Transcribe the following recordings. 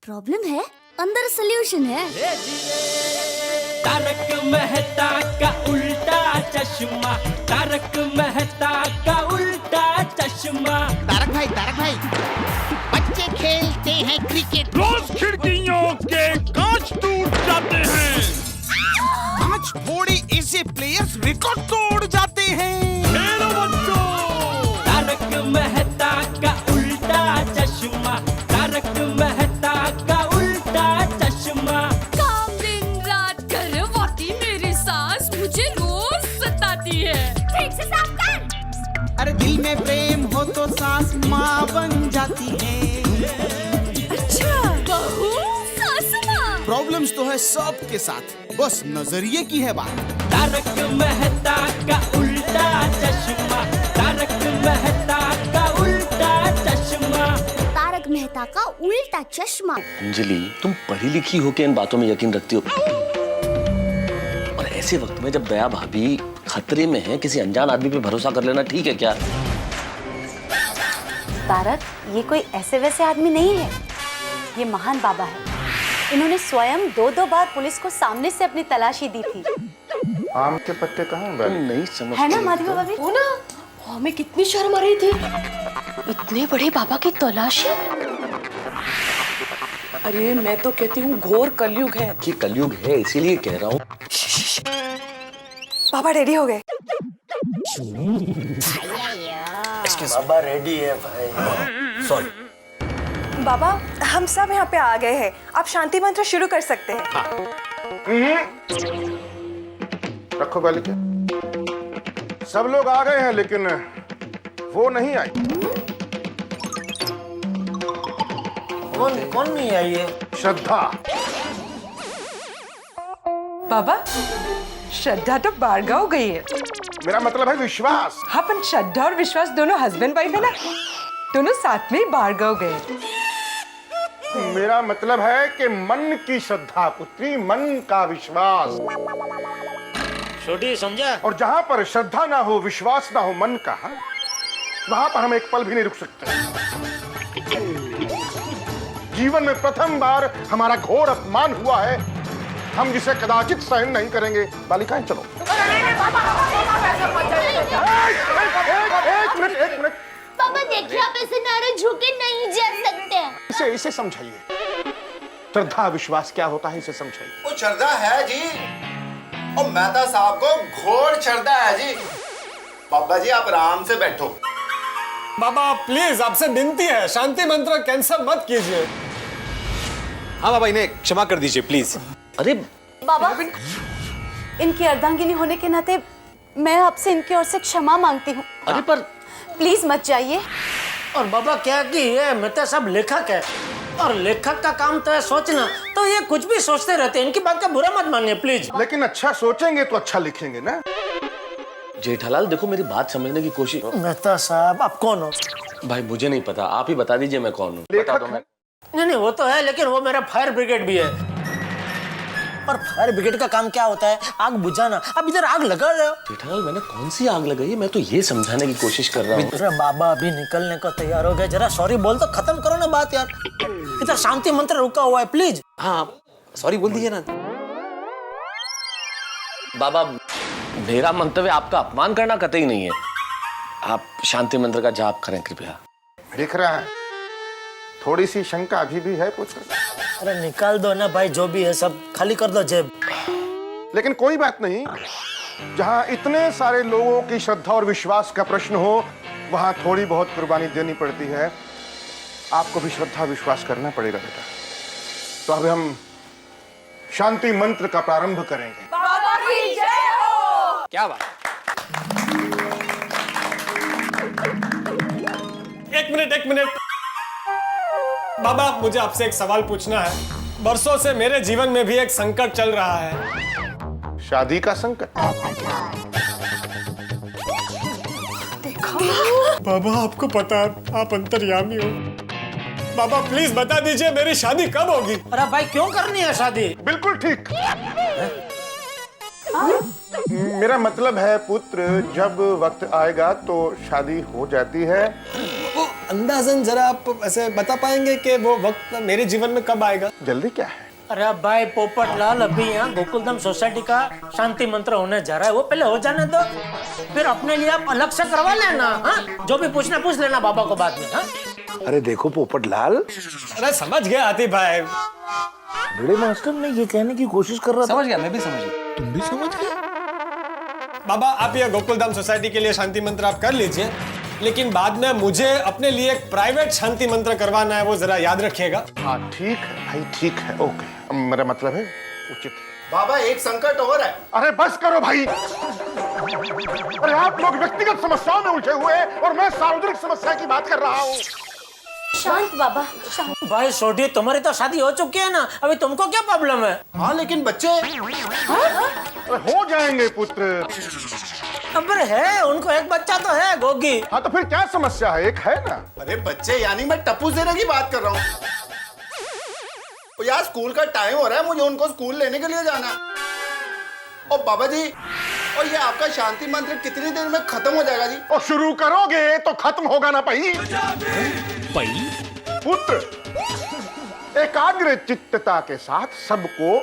Problem है, अंदर solution है। तारक मेहता का उल्टा चश्मा, तारक मेहता का उल्टा चश्मा। तारक भाई, बच्चे खेलते हैं क्रिकेट, रोज खिड़कियों के कांच टूट जाते हैं। आज थोड़े ऐसे प्लेयर्स रिकॉर्ड तोड़ जाते हैं। खेलो बच्चों। तारक मेहता का उल्टा चश्मा, तारक मेहता का उल्टा चश्मा। काम दिन रात करवाती मेरी सास मुझे रोज सताती है। ठीक से साफ कर। अरे दिल में प्रेम हो तो सास माँ बन जाती है। अच्छा, बहू सास माँ। प्रॉब्लम्स तो है सबके साथ, बस नजरिए की है बात। तारक मेहता का उल्टा चश्मा, तारक मेहता का उल्टा चश्मा। तारक मेहता का उल्टा चश्मा। अंजलि, तुम पढ़ी लिखी हो के इन बातों में यकीन रखती हो? और ऐसे वक्त में जब दया भाभी खतरे में है, किसी अनजान आदमी पे भरोसा कर लेना ठीक है क्या? तारक, ये कोई ऐसे वैसे आदमी नहीं है, ये महान बाबा है। इन्होंने स्वयं 2-2 बार पुलिस को सामने से अपनी तलाशी दी थी। आम के पत्ते कहाँ हैं? तुम नहीं समझ है ना माधवी भाभी? वो ना, हमें कितनी शर्म आ रही थी। इतने बड़े बाबा की तलाशी। अरे मैं तो कहती हूँ घोर कलयुग है। ये कलयुग है, इसीलिए कह रहा हूँ। बाबा रेडी हो गए? बाबा रेडी है भाई। सॉरी। बाबा, हम सब यहाँ पे आ गए हैं, आप शांति मंत्र शुरू कर सकते हैं। रखो बालिका। सब लोग आ गए हैं लेकिन वो नहीं आई। कौन नहीं आई है? श्रद्धा। बाबा, श्रद्धा तो बारगांव गई है। मेरा मतलब है विश्वास। हाँ, पर श्रद्धा और विश्वास दोनों हस्बैंड वाइफ है ना, दोनों साथ में ही बारगांव गए। मेरा मतलब है कि मन की श्रद्धा पुत्री, मन का विश्वास। छोटी समझा? और जहाँ पर श्रद्धा ना हो, विश्वास ना हो मन का, वहां पर हम एक पल भी नहीं रुक सकते। जीवन में प्रथम बार हमारा घोर अपमान हुआ है, हम जिसे कदाचित सहन नहीं करेंगे। बालिकाएं चलो। एक मिनट। पापा देखिए, आप ऐसे नाराज झुके नहीं जा सकते। इसे समझाइए। श्रद्धा विश्वास क्या होता है, इसे समझाइए। वो श्रद्धा है जी, और मेहता साहब को घोर श्रद्धा है जी। बाबा जी आप आराम से बैठो। बाबा प्लीज, आपसे विनती है, शांति मंत्र कैंसिल मत कीजिए। हाँ बाबा, इन्हें क्षमा कर दीजिए प्लीज। अरे बाबा, इनकी अर्धांगिनी होने के नाते मैं आपसे इनकी ओर से क्षमा मांगती हूँ। अरे पर प्लीज मत जाइए। और बाबा क्या कि ये मेहता साहब लेखक है, और लेखक का काम तो है सोचना, तो ये कुछ भी सोचते रहते हैं। इनकी बात का बुरा मत मानिए प्लीज। लेकिन अच्छा सोचेंगे तो अच्छा लिखेंगे ना। जेठालाल देखो, मेरी बात समझने की कोशिश। मेहता साहब आप कौन हो? भाई मुझे नहीं पता, आप ही बता दीजिए मैं कौन हूँ। बता दो। मैं नहीं वो तो है, लेकिन वो मेरा फायर ब्रिगेड भी है। और फायर ब्रिगेड का काम क्या होता है? आग बुझाना। अब इधर आग लगा रहे हो। जेठालाल, मैंने कौन सी आग लगाई है? मैं तो ये समझाने की कोशिश कर रहा हूँ। अरे बाबा अभी निकलने को तैयार हो गए, जरा सॉरी बोल तो खत्म करो ना बात यार। इधर शांति मंत्र रुका हुआ है, प्लीज। हाँ सॉरी बोल दीजिए ना। बाबा, मेरा मंतव्य आपका अपमान करना कतई नहीं है। आप शांति मंत्र का जाप करें कृपया। दिख रहा है थोड़ी सी शंका अभी भी है पुत्र। अरे निकाल दो ना भाई, जो भी है सब खाली कर दो जेब। लेकिन कोई बात नहीं, जहाँ इतने सारे लोगों की श्रद्धा और विश्वास का प्रश्न हो, वहाँ थोड़ी बहुत कुर्बानी देनी पड़ती है। आपको भी श्रद्धा विश्वास करना पड़ेगा बेटा। तो अब हम शांति मंत्र का प्रारंभ करेंगे। बाबा की जय हो। क्या बात। एक मिनट बाबा, मुझे आपसे एक सवाल पूछना है। बरसों से मेरे जीवन में भी एक संकट चल रहा है। शादी का संकट? बाबा आपको पता है, आप अंतर्यामी हो। बाबा प्लीज बता दीजिए, मेरी शादी कब होगी? अरे भाई क्यों करनी है शादी? बिल्कुल ठीक। मेरा मतलब है पुत्र, जब वक्त आएगा तो शादी हो जाती है। अंदाजन जरा आप ऐसे बता पाएंगे कि वो वक्त मेरे जीवन में कब आएगा? जल्दी क्या है? अरे भाई पोपटलाल, अभी यहाँ गोकुलधाम सोसाइटी का शांति मंत्र होने जा रहा है, वो पहले हो जाने दो, फिर अपने लिए आप अलग से करवा लेना। हाँ, जो भी पूछना पूछ लेना बाबा को बाद में। हाँ? अरे देखो पोपटलाल, अरे समझ गया आतिफ भाई। बड़े मास्टर मैं ये कहने की कोशिश कर रहा था। समझ गया, मैं भी समझ गया। तुम भी समझ गए? बाबा आप ये गोकुलधाम सोसाइटी के लिए शांति मंत्र आप कर लीजिए, लेकिन बाद में मुझे अपने लिए एक प्राइवेट शांति मंत्र करवाना है, वो जरा याद रखिएगा। हाँ ठीक है भाई, ठीक है, ओके। मेरा मतलब है उचित। बाबा एक संकट और है। अरे बस करो भाई। अरे आप लोग व्यक्तिगत समस्याओं में उलझे हुए हैं और मैं सार्वजनिक समस्या की बात कर रहा हूँ। शांत बाबा, शांत। भाई सोडी, तुम्हारी तो शादी हो चुकी है ना, अभी तुमको क्या प्रॉब्लम है? हाँ लेकिन बच्चे अरे हो जाएंगे पुत्र। अरे है, उनको एक बच्चा तो है, गोगी। हाँ तो फिर क्या समस्या है? एक है ना। अरे बच्चे यानी मैं टप्पू सेना की बात कर रहा हूँ। यार स्कूल का टाइम हो रहा है, मुझे उनको स्कूल लेने के लिए जाना। और बाबा जी, और ये आपका शांति मंत्र कितनी देर में खत्म हो जाएगा जी? और शुरू करोगे तो खत्म होगा ना भाई। पुत्र, एकाग्र चित्तता के साथ सबको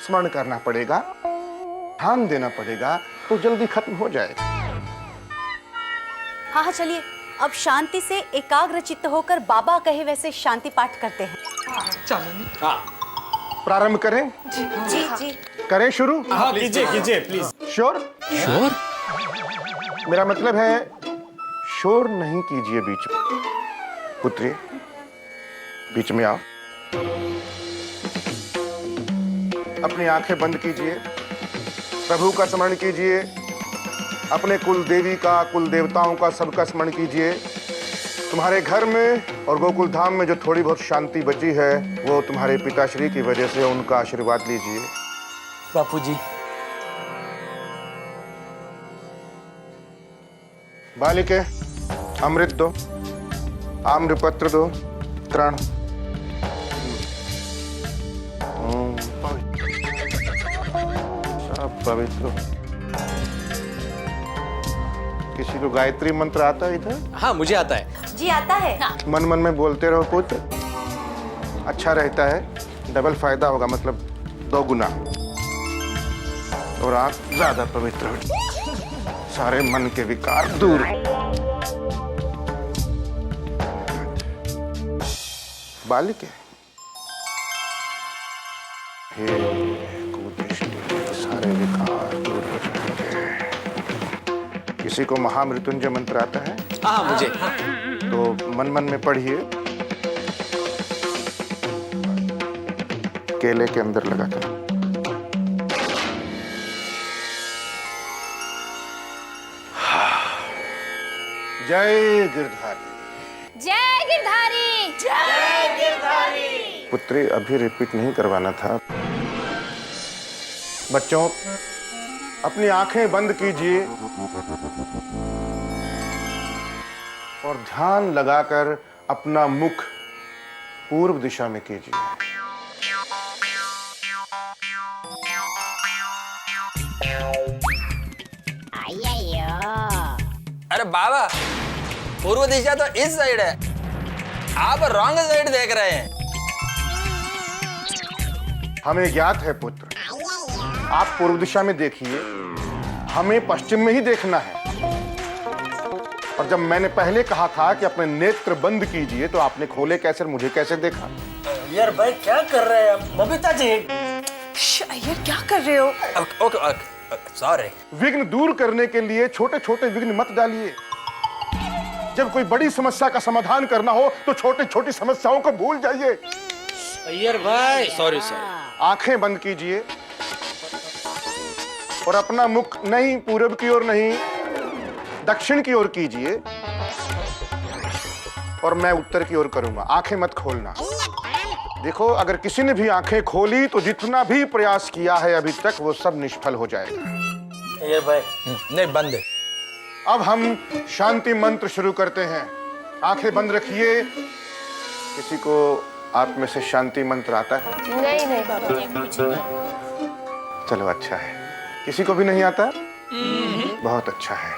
स्मरण करना पड़ेगा, ध्यान देना पड़ेगा, तो जल्दी खत्म हो जाएगा। हाँ हाँ चलिए, अब शांति से एकाग्र चित्त होकर बाबा कहे वैसे शांति पाठ करते हैं। प्रारंभ करें? जी जी। करें शुरू? हाँ कीजिए कीजिए प्लीज। श्योर? श्योर? मेरा मतलब है शोर नहीं कीजिए बीच में। पुत्री बीच में आओ। अपनी आंखें बंद कीजिए, प्रभु का स्मरण कीजिए, अपने कुल देवी का, कुल देवताओं का, सबका स्मरण कीजिए। तुम्हारे घर में और गोकुल धाम में जो थोड़ी बहुत शांति बची है वो तुम्हारे पिताश्री की वजह से, उनका आशीर्वाद लीजिए। बापूजी। बालिके अमृत दो, आम्रपत्र दो, तृण। सब पवित्र। किसी को गायत्री मंत्र आता है इधर? हाँ मुझे आता है। जी आता है। मन मन में बोलते रहो पुत्र, अच्छा रहता है, डबल फायदा होगा, मतलब 2 गुना। और आप ज्यादा पवित्र हो, सारे मन के विकार दूर। बालिके, हे कुदृष्टि, सारे विकार दूर हो जाएंगे। किसी को महामृत्युंजय मंत्र आता है? हाँ मुझे। तो मन मन में पढ़िए, केले के अंदर लगाकर। जय गिरधारी। जय गिरधारी। जय गिरधारी। पुत्री अभी रिपीट नहीं करवाना था। बच्चों अपनी आंखें बंद कीजिए और ध्यान लगाकर अपना मुख पूर्व दिशा में कीजिए। अरे बाबा, पूर्व दिशा तो इस साइड है, आप रॉन्ग साइड देख रहे हैं। हमें ज्ञात है पुत्र, आप पूर्व दिशा में देखिए, हमें पश्चिम में ही देखना है। और जब मैंने पहले कहा था कि अपने नेत्र बंद कीजिए तो आपने खोले कैसे, मुझे कैसे देखा? यार भाई क्या कर रहे हैं बबीता जी? अय्यर क्या कर रहे हो? Okay sorry. विघ्न दूर करने के लिए छोटे छोटे विघ्न मत डालिए। जब कोई बड़ी समस्या का समाधान करना हो तो छोटी छोटी समस्याओं को भूल जाइए। अय्यर भाई सॉरी। आंखें बंद कीजिए और अपना मुख नहीं पूरब की ओर नहीं दक्षिण की ओर कीजिए, और मैं उत्तर की ओर करूंगा। आंखें मत खोलना। देखो, अगर किसी ने भी आंखें खोली तो जितना भी प्रयास किया है अभी तक वो सब निष्फल हो जाएगा। अय्यर भाई नहीं बंद है। अब हम शांति मंत्र शुरू करते हैं। आंखें बंद रखिए। किसी को आप में से शांति मंत्र आता है? नहीं नहीं बाबा। चलो अच्छा है। किसी को भी नहीं आता? बहुत अच्छा है।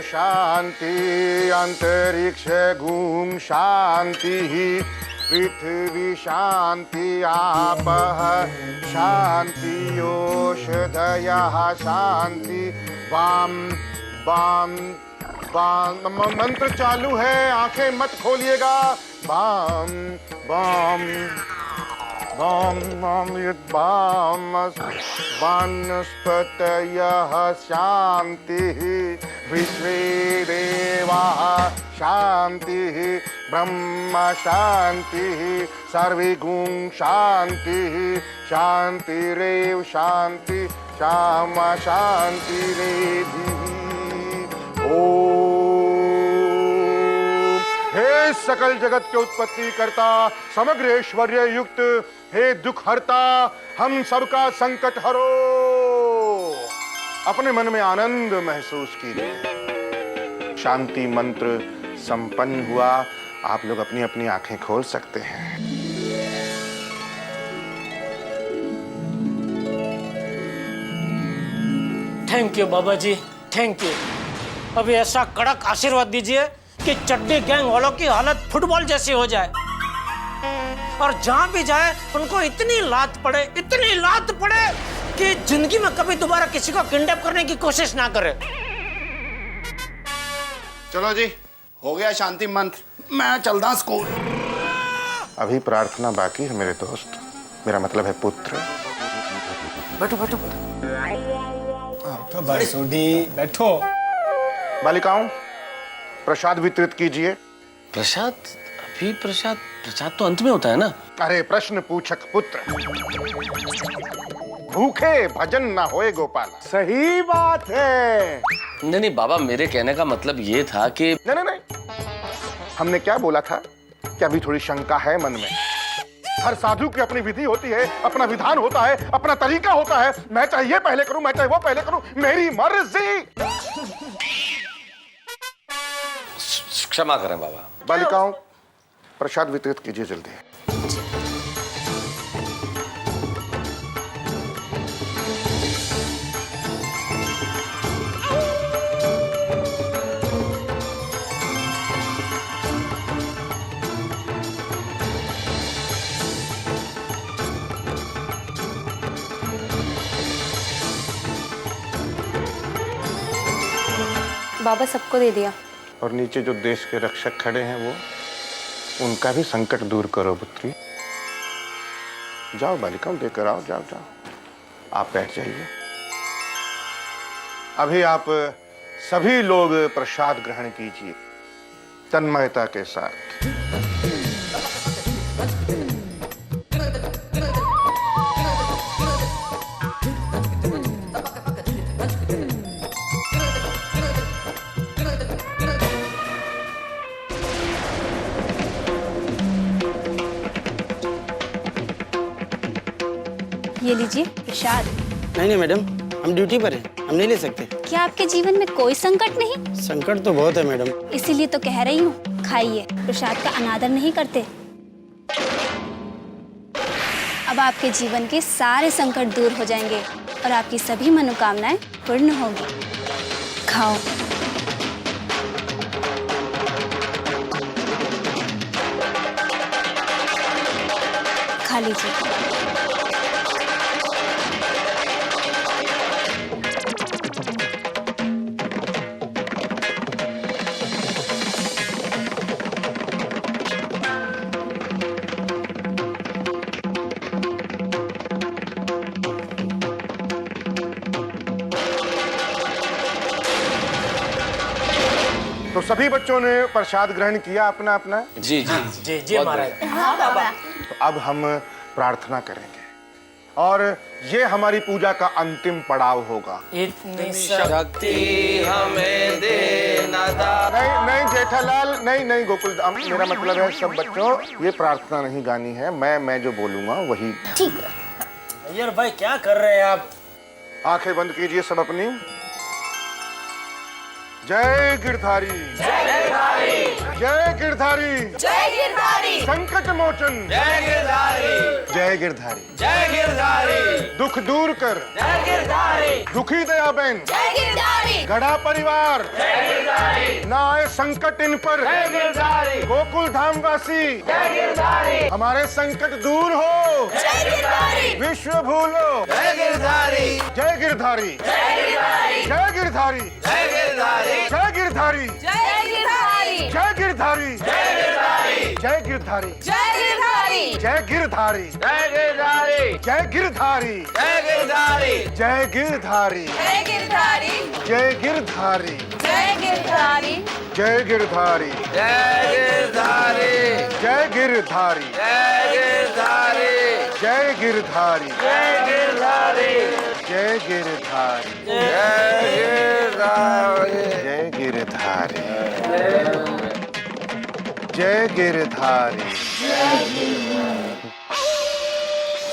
शांति, अंतरिक्ष घूम शांति, पृथ्वी शांति, आपः शांति, ओषधयः शांति, वाम वाम वाम। मंत्र चालू है, आंखें मत खोलिएगा। वाम वाम वाम वाम वाम। वनस्पतयः शान्तिः, विश्वे देवाः शान्तिः, ब्रह्म शान्तिः, सर्वे गुण शान्तिः, शान्तिरेव शान्ति, श्यामा शान्तिरेधि। ओम। हे सकल जगत के उत्पत्ति करता, समग्र ऐश्वर्य युक्त, हे दुख हरता, हम सबका संकट हरो। अपने मन में आनंद महसूस कीजिए। शांति मंत्र संपन्न हुआ। आप लोग अपनी अपनी आंखें खोल सकते हैं। थैंक यू बाबा जी, थैंक यू। अभी ऐसा कड़क आशीर्वाद दीजिए कि चड्डी गैंग वालों की हालत फुटबॉल जैसी हो जाए, और जहां भी जाए उनको इतनी लात पड़े कि जिंदगी में कभी दोबारा किसी को किडनैप करने की कोशिश ना करे। चलो जी, हो गया शांति मंत्र, मैं चलता स्कूल। अभी प्रार्थना बाकी है मेरे दोस्त, मेरा मतलब है पुत्र। बैठो बैठो तो बरसुडी बैठो। बालिकाओं, प्रसाद वितरित कीजिए। प्रसाद? अभी प्रसाद तो अंत में होता है ना। अरे प्रश्न पूछक पुत्र, भूखे भजन ना होए गोपाल। सही बात है। नहीं बाबा, मेरे कहने का मतलब ये था कि नहीं, हमने क्या बोला था कि अभी थोड़ी शंका है मन में। हर साधु की अपनी विधि होती है, अपना विधान होता है, अपना तरीका होता है। मैं चाहे ये पहले करूं, मैं चाहे वो पहले करूं, मेरी मर्जी। क्षमा करें बाबा। बालिकाओं, प्रसाद वितरित कीजिए जल्दी। बाबा सबको दे दिया। और नीचे जो देश के रक्षक खड़े हैं वो, उनका भी संकट दूर करो पुत्री। जाओ बालिकाओं, देकर आओ, जाओ जाओ। आप बैठ जाइए। अभी आप सभी लोग प्रसाद ग्रहण कीजिए तन्मयता के साथ। ये लीजिए प्रसाद। नहीं मैडम, हम ड्यूटी पर हैं, हम नहीं ले सकते। क्या आपके जीवन में कोई संकट नहीं? संकट तो बहुत है मैडम। इसीलिए तो कह रही हूँ, खाइए। प्रसाद का अनादर नहीं करते। अब आपके जीवन के सारे संकट दूर हो जाएंगे और आपकी सभी मनोकामनाएं पूर्ण होंगी। खाओ। खा लीजिए। तो सभी बच्चों ने प्रसाद ग्रहण किया अपना अपना? जी जी जी जी महाराज। हाँ बाबा। तो अब हम प्रार्थना करेंगे और ये हमारी पूजा का अंतिम पड़ाव होगा। इतनी शक्ति हमें देना नहीं जेठालाल, नहीं गोकुल, मेरा मतलब है सब बच्चों, ये प्रार्थना नहीं गानी है। मैं जो बोलूंगा वही। ठीक है। यार भाई क्या कर रहे हैं आप? आंखें बंद कीजिए सब अपनी। जय गिरधारी, जय गिरधारी, जय गिरधारी, जय गिरधारी, संकट मोचन, जय गिरधारी, जय गिरधारी, जय गिरधारी, दुख दूर कर, जय गिरधारी, दुखी दया बहन, जय गिरधारी, गढ़ा परिवार, ना आए संकट इन पर, गोकुल धाम वासी, हमारे संकट दूर हो, विश्व भूलो, जय गिरधारी, जय गिरधारी, जय गिरधारी, जय गिरधारी, जय गिरधारी, जय गिरधारी, जय गिरधारी, जय गिरधारी, जय गिरधारी, जय गिरधारी, जय गिरधारी, जय गिरधारी, जय गिरधारी, जय गिरधारी, जय गिरधारी, जय गिरधारी, जय गिरधारी, जय गिरधारी।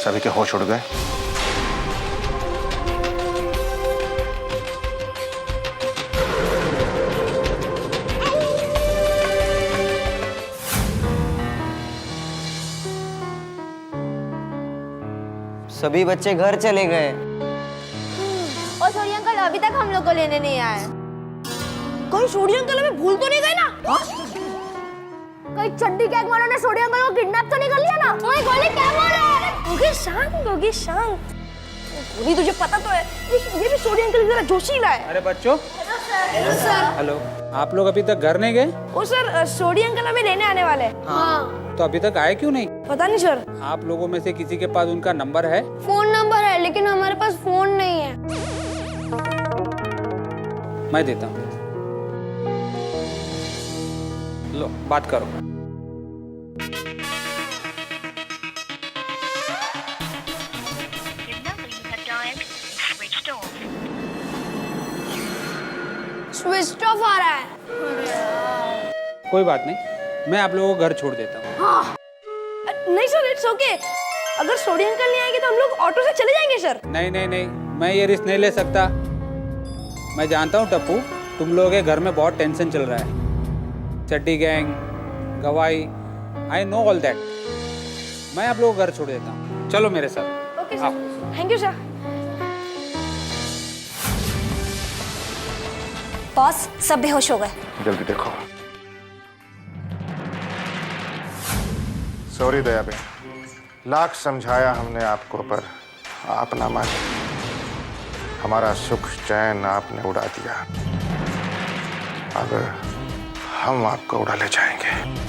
सभी के होश उड़ गए। सभी बच्चे घर चले गए। और सोरी अंकल अभी तक हम लोग को लेने नहीं आए। कोई सोरी अंकल हमें भूल तो नहीं गए ना? कोई चड्डी गैंग वालों ने सोरी अंकल को किडनैप तो नहीं कर लिया ना? ओए गोली क्या बोल रहा है? गोगी शांत। गोली तुझे पता तो है ये भी सोरी अंकल की तरह जोशीला है। अरे बच्चों, हेलो सर। हेलो, आप लोग अभी तक घर नहीं गए? ओ सर, सोडी अंकल हमें लेने आने वाले हैं। तो अभी तक आए क्यों नहीं? पता नहीं सर। आप लोगों में से किसी के पास उनका नंबर है? फोन नंबर है लेकिन हमारे पास फोन नहीं है। मैं देता हूँ, लो बात करो। स्विच ऑफ आ रहा है। कोई बात नहीं, मैं आप लोगों को घर छोड़ देता हूँ। हाँ। नहीं सर, इट्स ओके। अगर सोडी अंकल नहीं आएंगे तो हम लोग ऑटो से चले जाएंगे सर। नहीं नहीं नहीं, मैं ये रिस्क नहीं ले सकता। मैं जानता हूँ टप्पू, तुम लोगों के घर में बहुत टेंशन चल रहा है। चड्डी गैंग, गवाही, आई नो ऑल दैट। मैं आप लोगों को घर छोड़ देता हूँ, चलो मेरे साथ। Okay sir, thank you sir. Boss, सब बेहोश हो गए। जल्दी देखो। सॉरी दया बेन, लाख समझाया हमने आपको, पर आप ना माने। हमारा सुख चैन आपने उड़ा दिया। अब हम आपको उड़ा ले जाएंगे।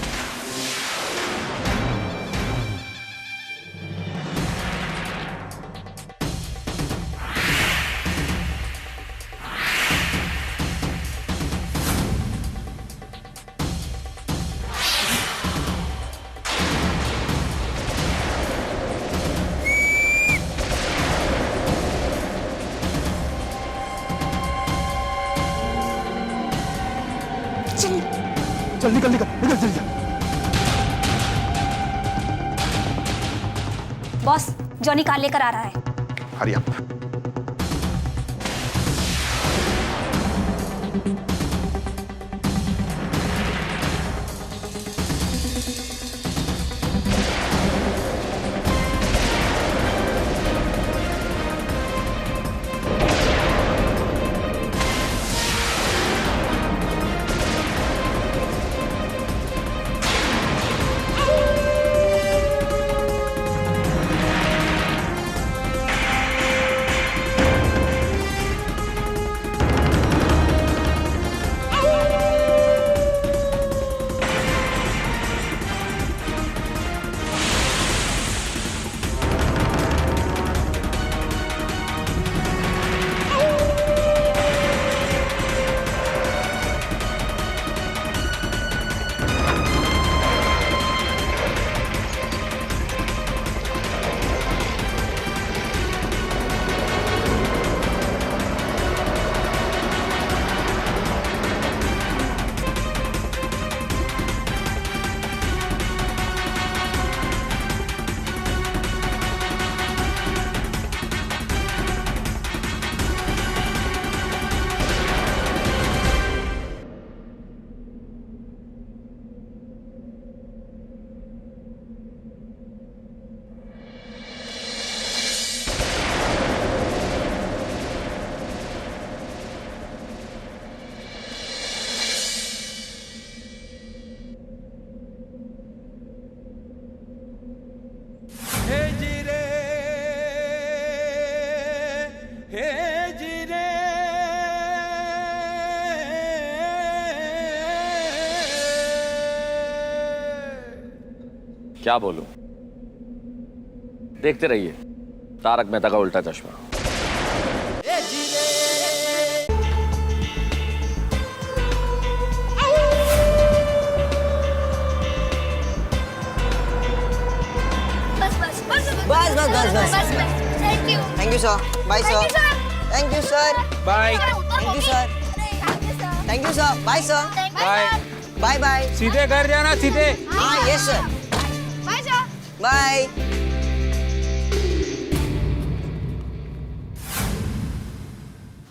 चल निकल जल्दी। बॉस, जॉनी कार लेकर आ रहा है। Hurry up. क्या बोलूं? देखते रहिए तारक मेहता का उल्टा चश्मा। बस thank you sir bye sir thank you sir bye thank you sir thank you sir bye sir bye bye bye सीधे घर जाना सीधे। हाँ yes sir bye sir. Bye.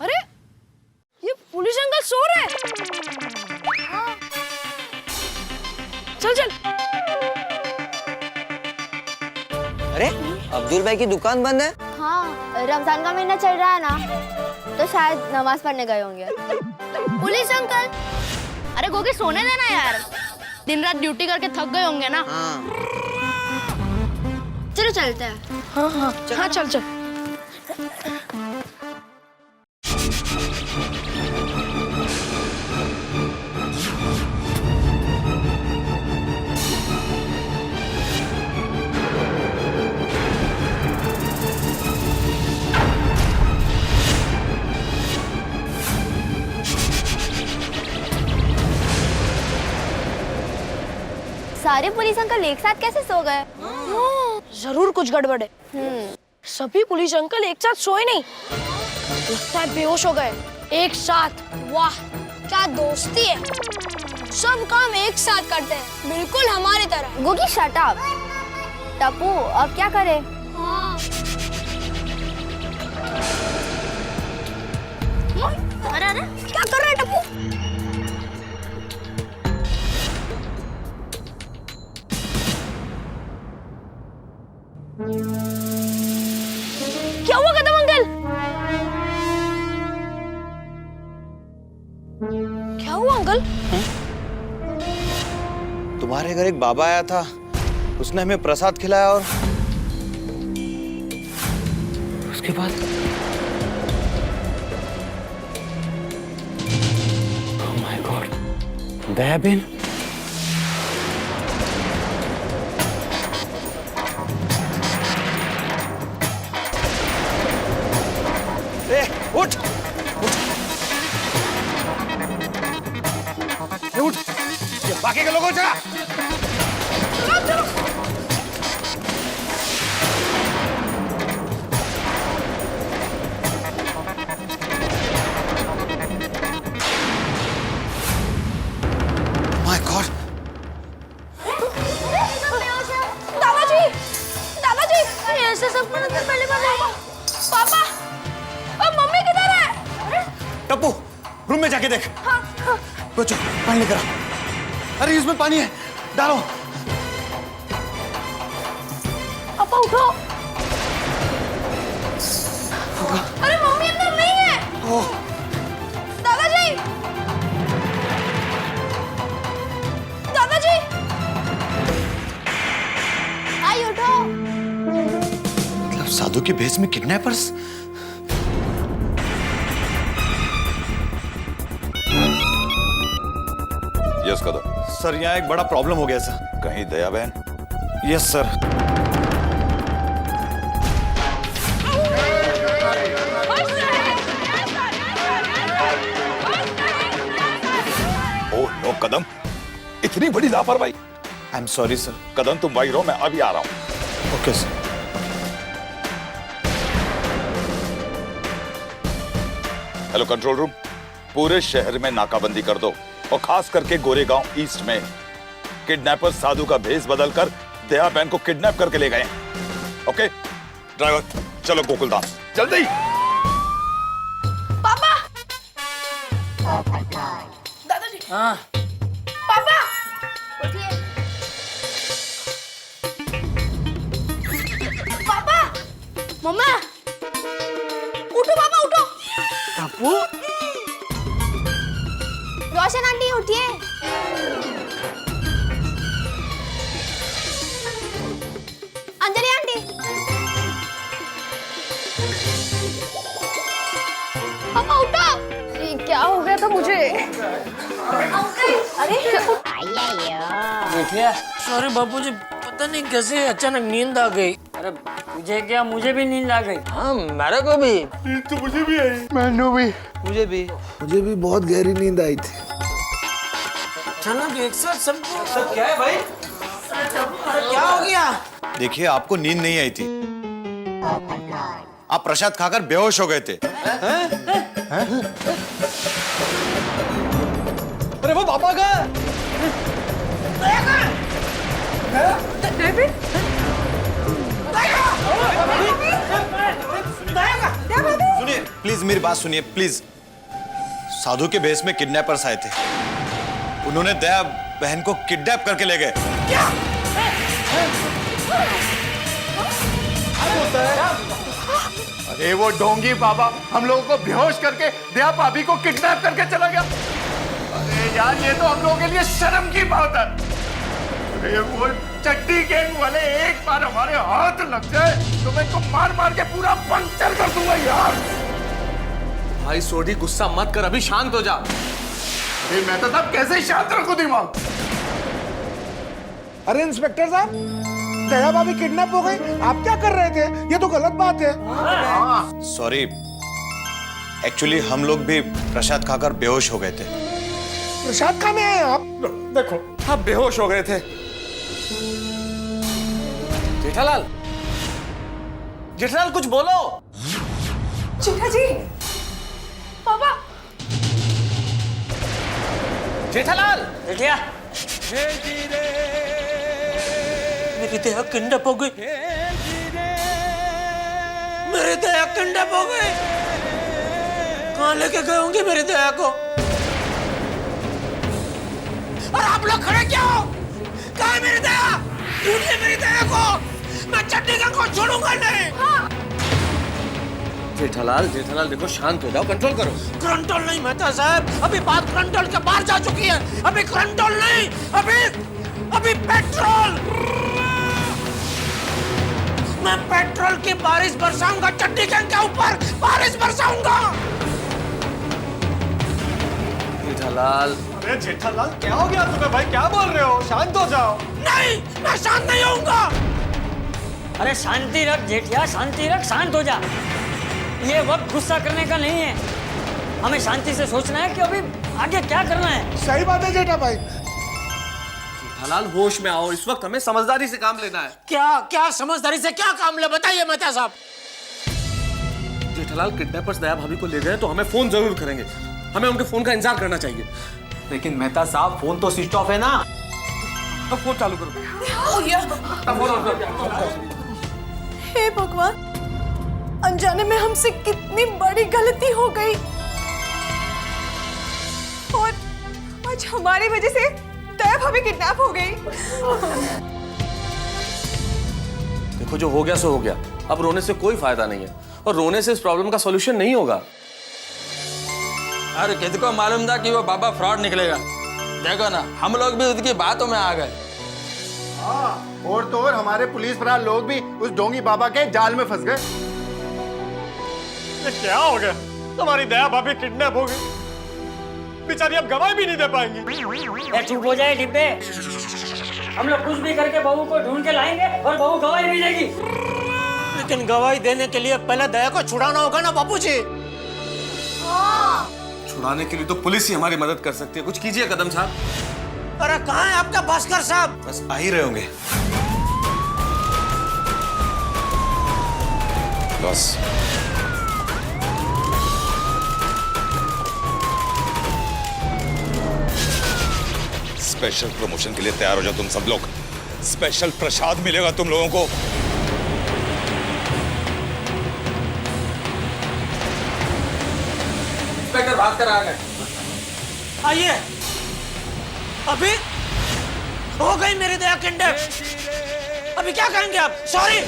अरे ये पुलिस अंकल सो रहे। चल चल। अरे अब्दुल भाई की दुकान बंद है। हाँ, रमजान का महीना चल रहा है ना, तो शायद नमाज पढ़ने गए होंगे। पुलिस अंकल, अरे गोगी सोने देना यार, दिन रात ड्यूटी करके थक गए होंगे ना। हाँ चलो चलते हैं। हाँ हाँ हाँ चल चल। सारे पुलिस अंकल एक साथ कैसे सो गए? जरूर कुछ गड़बड़ है। सभी पुलिस अंकल एक साथ सोए नहीं, लगता है बेहोश हो गए एक साथ। वाह क्या दोस्ती है, सब काम एक साथ करते हैं, बिल्कुल हमारी तरह। Gogi shut up. टप्पू अब क्या करे? अरे अरे क्या कर रहे हैं टप्पू? क्या हुआ कदम अंकल? क्या हुआ अंकल? तुम्हारे घर एक बाबा आया था, उसने हमें प्रसाद खिलाया और उसके बाद oh my God, Daya Ben. उठ उठ, ये बाकी के लोगों चला। माय गॉड, दादाजी दादाजी, ऐसे सपना तो पहली बार देखा। पापा अब मम्मी किधर है? टप्पू रूम में जाके देख। बच्चों पानी लेकर आ। अरे इसमें पानी है, डालो। पापा उठो। अरे मम्मी अंदर नहीं है। दादाजी दादाजी आई उठो। मतलब साधु के भेष में किडनैपर्स। यस कदम। सर यहाँ एक बड़ा प्रॉब्लम हो गया सर। कहीं दया बहन? Yes sir. Oh no Kadam, इतनी बड़ी लापरवाही। I am sorry sir. Kadam तुम वहीं रहो, मैं अभी आ रहा हूं। Okay sir. Hello control room, पूरे शहर में नाकाबंदी कर दो और खास करके गोरेगांव ईस्ट में किडनैपर साधु का भेष बदलकर दया बहन को किडनैप करके ले गए। ओके ड्राइवर चलो गोकुलधाम जल्दी। पापा दादाजी। हाँ पापा पापा मम्मा उठो, पापा उठो। टप्पू रोशन आंटी उठिए। अंजलि आंटी। पापा उठो। क्या हो गया था मुझे? देखिए सॉरी बापूजी, पता नहीं कैसे अचानक नींद आ गई। अरे मुझे क्या, मुझे भी नींद आ गई। हाँ मेरे को भी। तो मुझे भी आई। मैंने भी। मुझे भी बहुत गहरी नींद आई थी। अचानक एक साथ सबको। सब क्या है भाई? क्या हो गया? देखिए आपको नींद नहीं आई थी, आप प्रसाद खाकर बेहोश हो गए थे। अरे वो पापा का सुनिए प्लीज, मेरी बात सुनिए प्लीज। साधु के भेष में किडनैपर्स आए थे, उन्होंने दया बहन को किडनैप करके ले गए। अरे वो ढोंगी बाबा हम लोगों को बेहोश करके दया भाभी को किडनैप करके चला गया। अरे यार ये तो हम लोगों के लिए शर्म की बात है। अरे वो चड्डी गैंग वाले एक बार हमारे हाथ लग जाए तो मैं इनको मार मार के पूरा पंक्चर कर दूंगा यार। भाई सोडी गुस्सा मत कर, अभी शांत हो जा। अरे मैं तो साहब कैसे शांत रखूं दिमाग। अरे इंस्पेक्टर साहब, दया भाभी किडनैप हो गई, आप क्या कर रहे थे? ये तो गलत बात है। सॉरी, एक्चुअली हम लोग भी प्रसाद खाकर बेहोश हो गए थे। प्रसाद खाने आए आप? देखो आप बेहोश हो गए थे। जेठालाल, जेठालाल कुछ बोलो। जेठा जी, पापा। जेठालाल, बेटिया मेरी दया किडनैप हो गई। मेरी दया किडनैप हो गई। कहाँ लेके गए होंगे मेरी दया को? और आप लोग खड़े क्या हो? कहाँ है मेरी दया? ढूंढिए मेरी दया को। मैं चड्डी गैंग को छोड़ूंगा नहीं। जेठालाल, जेठालाल देखो शांत हो जाओ, कंट्रोल करो। कंट्रोल नहीं मेहता साहब, अभी बात कंट्रोल के बाहर जा चुकी है। अभी कंट्रोल नहीं, अभी पेट्रोल। मैं पेट्रोल की बारिश बरसाऊंगा चड्डी गैंग के ऊपर, बारिश बरसाऊंगा। जेठालाल, अरे जेठालाल क्या हो गया तुम्हें भाई? क्या बोल रहे हो? शांत हो जाओ। नहीं, मैं शांत नहीं होऊंगा। अरे शांति रख जेठिया, शांति रख, शांत हो जा। ये वक्त गुस्सा करने का नहीं है, हमें शांति से सोचना है कि अभी आगे क्या करना है। सही बात है जेठा भाई। जेठालाल होश में आओ, इस वक्त हमें समझदारी से काम लेना है। क्या समझदारी से क्या काम ले बताइए मेहता साहब। जेठालाल किडनैपर्स दया भाभी को ले गए तो हमें फोन जरूर करेंगे, हमें उनके फोन का इंतजार करना चाहिए। लेकिन मेहता साहब फोन तो स्विच ऑफ है ना। अब फोन चालू करो। हे भगवान, अनजाने में हमसे कितनी बड़ी गलती हो गई और आज हमारी वजह से दया भाभी किडनैप हो गई। देखो जो हो गया सो हो गया, अब रोने से कोई फायदा नहीं है और रोने से इस प्रॉब्लम का सॉल्यूशन नहीं होगा। अरे किसको मालूम था कि वो बाबा फ्रॉड निकलेगा। देखो ना, हम लोग भी उसकी बातों में आ गए। और तो और हमारे पुलिस वाले लोग भी उस ढोंगी बाबा के जाल में फंस गए। ये क्या हो गया? तुम्हारी दया भाभी किडनैप हो गई, बेचारी अब गवाही भी नहीं दे पाएंगी। चुप हो जाए डिब्बे, हम लोग कुछ भी करके बहू को ढूंढ के लाएंगे और बहू गवाही भी देगी। लेकिन गवाही देने के लिए पहले दया को छुड़ाना होगा ना बापूजी। छुड़ाने के लिए तो पुलिस ही हमारी मदद कर सकती है, कुछ कीजिए कदम साहब। अरे कहाँ है आपका भास्कर साहब? बस आ ही रहे होंगे। बस स्पेशल प्रमोशन के लिए तैयार हो जाओ तुम सब लोग। स्पेशल प्रसाद मिलेगा तुम लोगों को। इंस्पेक्टर भास्कर आ गए। आइए, अभी हो गई मेरी दया किडनैप। अभी क्या कहेंगे आप? सॉरी।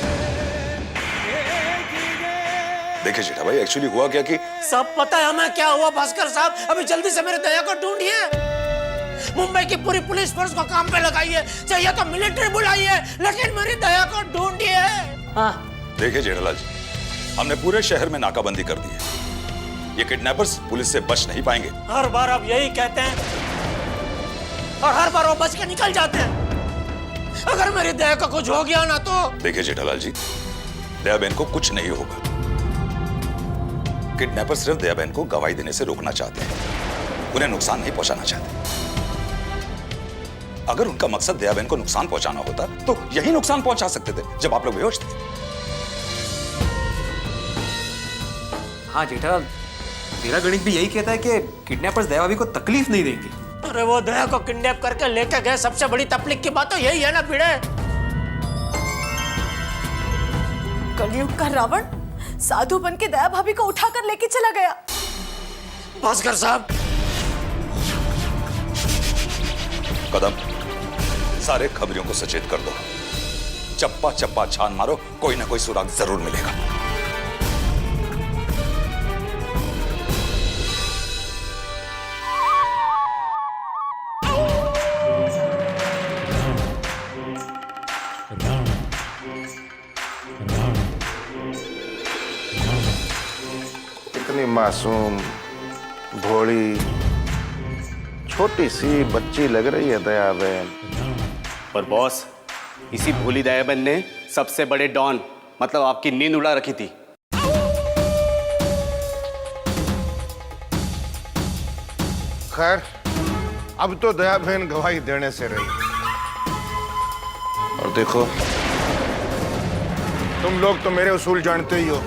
देखिए जेठा भाई, एक्चुअली हुआ क्या कि सब पता है हमें क्या हुआ भास्कर साहब। अभी जल्दी से मेरे दया को ढूंढिए। मुंबई की पूरी पुलिस फोर्स को काम पे लगाइए, चाहिए तो मिलिट्री बुलाइए, लेकिन मेरी दया को ढूंढिए। हाँ। देखिए जेठालाल जी, हमने पूरे शहर में नाकाबंदी कर दी है। ये किडनैपर्स पुलिस से बच नहीं पाएंगे। हर बार आप यही कहते हैं और हर बार वो बच के निकल जाते हैं। अगर मेरी दया को कुछ हो गया ना तो। देखिए जेठालाल जी, दया बहन को कुछ नहीं होगा। किडनैपर सिर्फ दया बहन को गवाही देने से रोकना चाहते हैं, उन्हें नुकसान नहीं पहुंचाना चाहते। अगर उनका मकसद दया बहन को नुकसान पहुंचाना होता तो यही नुकसान पहुंचा सकते थे जब आप लोग बेहोश थे। हाँ जेठालाल, मेरा गणित भी यही कहता है कि किडनैपर्स दया भाभी को तकलीफ नहीं देंगे। अरे वो दया को किडनैप करके लेके गए, सबसे बड़ी तकलीफ की बात तो यही है ना भिड़े। कलयुग का रावण साधु बन के दया भाभी को उठाकर लेके चला गया। भास्कर साहब, कदम, सारे खबरियों को सचेत कर दो। चप्पा चप्पा छान मारो, कोई ना कोई सुराग जरूर मिलेगा। इतनी मासूम, भोली, छोटी सी बच्ची लग रही है दया बहन। पर बॉस, इसी भोली दया बहन ने सबसे बड़े डॉन मतलब आपकी नींद उड़ा रखी थी। खैर, अब तो दया बहन गवाही देने से रही। और देखो, तुम लोग तो मेरे उसूल जानते ही हो।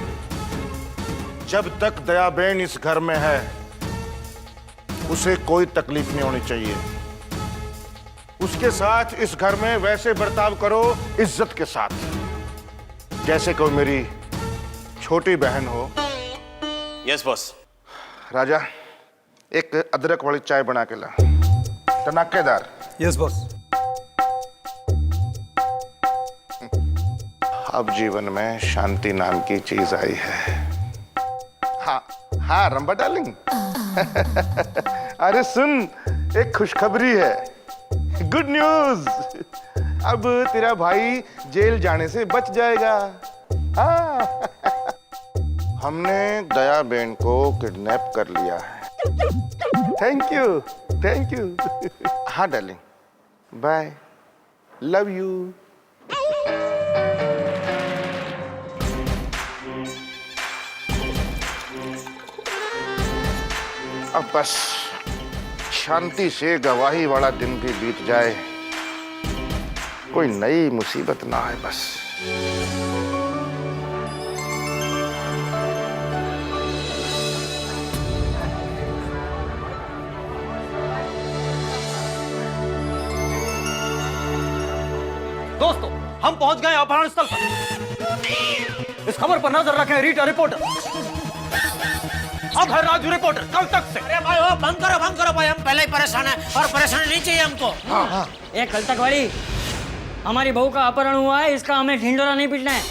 जब तक दया बहन इस घर में है, उसे कोई तकलीफ नहीं होनी चाहिए। उसके साथ इस घर में वैसे बर्ताव करो, इज्जत के साथ, जैसे कोई मेरी छोटी बहन हो। Yes boss. राजा, एक अदरक वाली चाय बना के ला, टनाकेदार। Yes boss. अब जीवन में शांति नाम की चीज आई है। हाँ हाँ रंबा डार्लिंग। अरे सुन, एक खुशखबरी है, गुड न्यूज। अब तेरा भाई जेल जाने से बच जाएगा। हाँ। हमने दया बहन को किडनैप कर लिया है। Thank you, thank you. हाँ डार्लिंग, बाय, लव यू। अब बस शांति से गवाही वाला दिन भी बीत जाए, कोई नई मुसीबत ना आए बस। दोस्तों, हम पहुंच गए अपहरण स्थल पर। इस खबर पर नजर रखें रीटा रिपोर्टर। अब है राजू रिपोर्टर कल तक से। अरे भाई वो बंद करो भाई, हम पहले ही परेशान है और परेशान नहीं चाहिए हमको। हाँ। एक कल तक वाली, हमारी बहू का अपहरण हुआ है, इसका हमें ढिंडोरा नहीं पीटना है।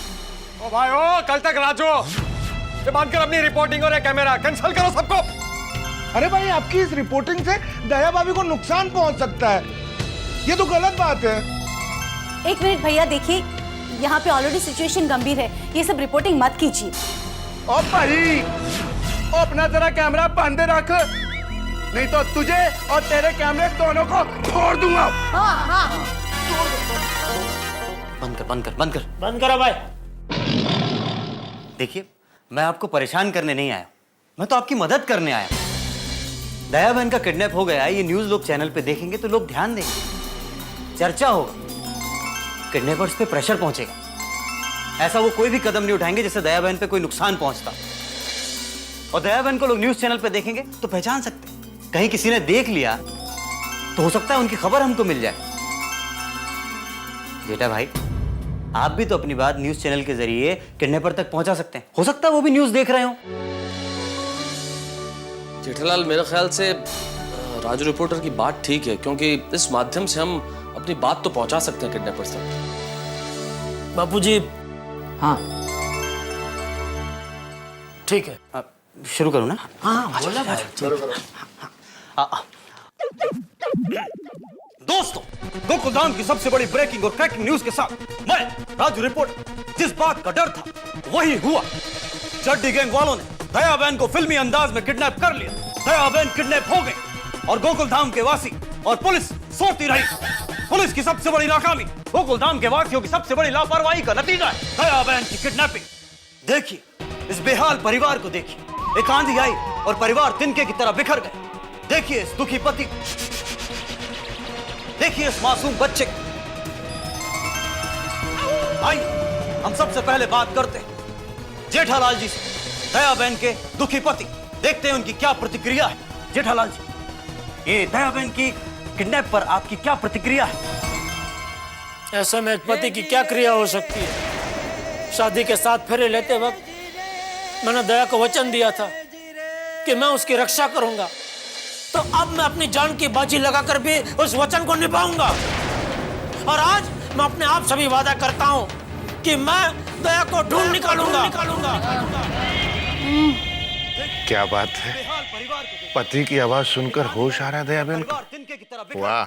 ओ भाई ओ, कल तक राजू, ये बंद कर अपनी रिपोर्टिंग और ये कैमरा कैंसिल करो सबको। अरे भाई, आपकी इस रिपोर्टिंग से दया भाभी को नुकसान पहुंच सकता है, ये तो गलत बात है। एक मिनट भैया, देखिए यहाँ पे ऑलरेडी सिचुएशन गंभीर है, ये सब रिपोर्टिंग मत कीजिए। ओ भाई, अपना जरा कैमरा बंद रख, नहीं तो तुझे और तेरे कैमरे दोनों को छोड़ दूंगा। हाँ हाँ। बंद करो भाई। देखिए, मैं आपको परेशान करने नहीं आया, मैं तो आपकी मदद करने आया। दया बहन का किडनैप हो गया है, ये न्यूज लोग चैनल पे देखेंगे तो लोग ध्यान देंगे, चर्चा होगा, किडनैपर्स पे प्रेशर पहुंचेगा। ऐसा वो कोई भी कदम नहीं उठाएंगे जिससे दया बहन पे कोई नुकसान पहुंचता। और दया बहन को लोग न्यूज चैनल पे देखेंगे तो पहचान सकते हैं। कहीं किसी ने देख लिया तो हो सकता है उनकी खबर हमको मिल जाए। जेठा भाई, आप भी तो अपनी बात न्यूज चैनल के जरिए किडनैपर तक पहुंचा सकते हैं, हो सकता है वो भी न्यूज देख रहे हो। जेठालाल, मेरे ख्याल से राजू रिपोर्टर की बात ठीक है, क्योंकि इस माध्यम से हम अपनी बात तो पहुंचा सकते हैं किडनैपर्स तक। बापूजी। हाँ ठीक है, शुरू करूं ना? हाँ बोला भाई। दोस्तों, गोकुलधाम की सबसे बड़ी ब्रेकिंग और क्रैकिंग न्यूज के साथ मैं राजू रिपोर्टर। जिस बात का डर था वही हुआ। चड्डी गैंग वालों ने दया बहन को फिल्मी अंदाज में किडनैप कर लिया। दया बहन किडनैप हो गए और गोकुलधाम के वासी और पुलिस सोती रही। पुलिस की सबसे बड़ी नाकामी गोकुलधाम के वासियों की सबसे बड़ी लापरवाही का नतीजा है दया बहन की किडनैपिंग। देखिए, इस बेहाल परिवार को देखिए। एक आंधी आई और परिवार तिनके की तरह बिखर गए। देखिए इस दुखी पति को, देखिए इस मासूम बच्चे को। आइए हम सबसे पहले बात करते हैं जेठालाल जी से, दया बहन के दुखी पति। देखते हैं उनकी क्या प्रतिक्रिया है। जेठालाल जी, ये दया बहन की किडनैप पर आपकी क्या प्रतिक्रिया है? ऐसे में एक पति की क्या क्रिया हो सकती है? शादी के साथ फेरे लेते वक्त मैंने दया को वचन दिया था कि मैं उसकी रक्षा करूंगा, तो अब मैं अपनी जान की बाजी लगाकर भी उस वचन को निभाऊंगा। और आज मैं अपने आप से भी वादा करता हूं कि मैं दया को ढूंढ निकालूंगा। क्या बात है, पति की आवाज सुनकर होश आ रहा है दया बहन को। वाह।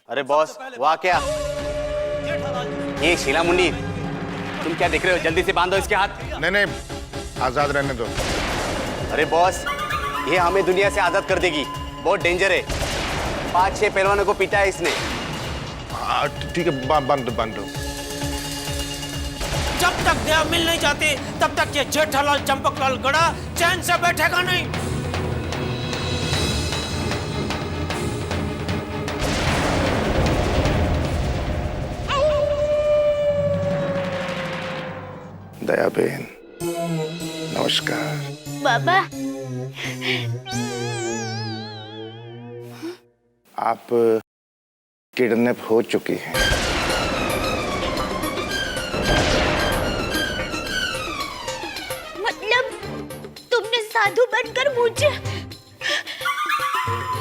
अरे बॉस, वाह क्या? ये शीला मुन्नी, तुम क्या देख रहे हो? जल्दी से बांधो इसके हाथ। नहीं नहीं, आजाद रहने दो। अरे बॉस, ये हमें दुनिया से आजाद कर देगी। बहुत डेंजर है। 5-6 पहलवानों को पीटा है इसने। हाँ ठीक है, बांध दो। जब तक दया मिल नहीं जाती तब तक ये जेठालाल चंपकलाल गड़ा चैन से बैठेगा नहीं। दया बहन, नमस्कार। बाबा, आप किडनैप हो चुकी हैं। मतलब तुमने साधु बनकर मुझे,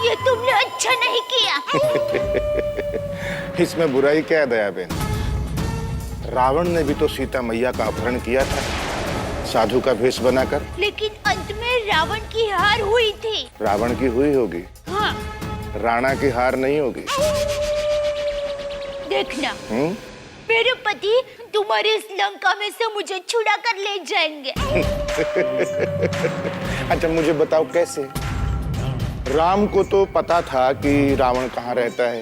ये तुमने अच्छा नहीं किया। इसमें बुराई क्या है दया बहन? रावण ने भी तो सीता मैया का अपहरण किया था साधु का भेष बनाकर। लेकिन अंत में रावण की हार हुई थी। रावण की हुई होगी, हाँ। राणा की हार नहीं होगी। देखना, मेरे पति तुम्हारे इस लंका में से मुझे छुड़ा कर ले जाएंगे। अच्छा मुझे बताओ कैसे? राम को तो पता था कि रावण कहाँ रहता है,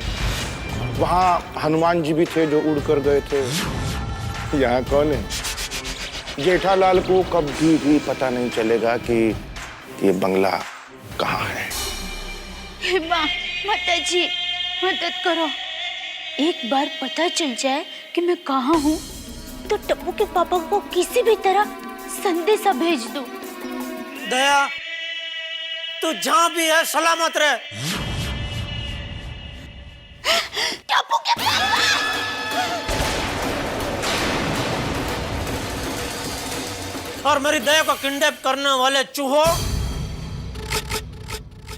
वहाँ हनुमान जी भी थे जो उड़ कर गए थे। यहाँ कौन है? जेठालाल को कभी भी पता नहीं चलेगा कि ये बंगला कहाँ है। हे माँ, माता जी मदद करो। एक बार पता चल जाए कि मैं कहाँ हूँ तो टप्पू के पापा को किसी भी तरह संदेशा भेज दूं। दया, तू जहाँ भी है सलामत रहे। टप्पू के पापा! और मेरी दया को किडनैप करने वाले चूहों,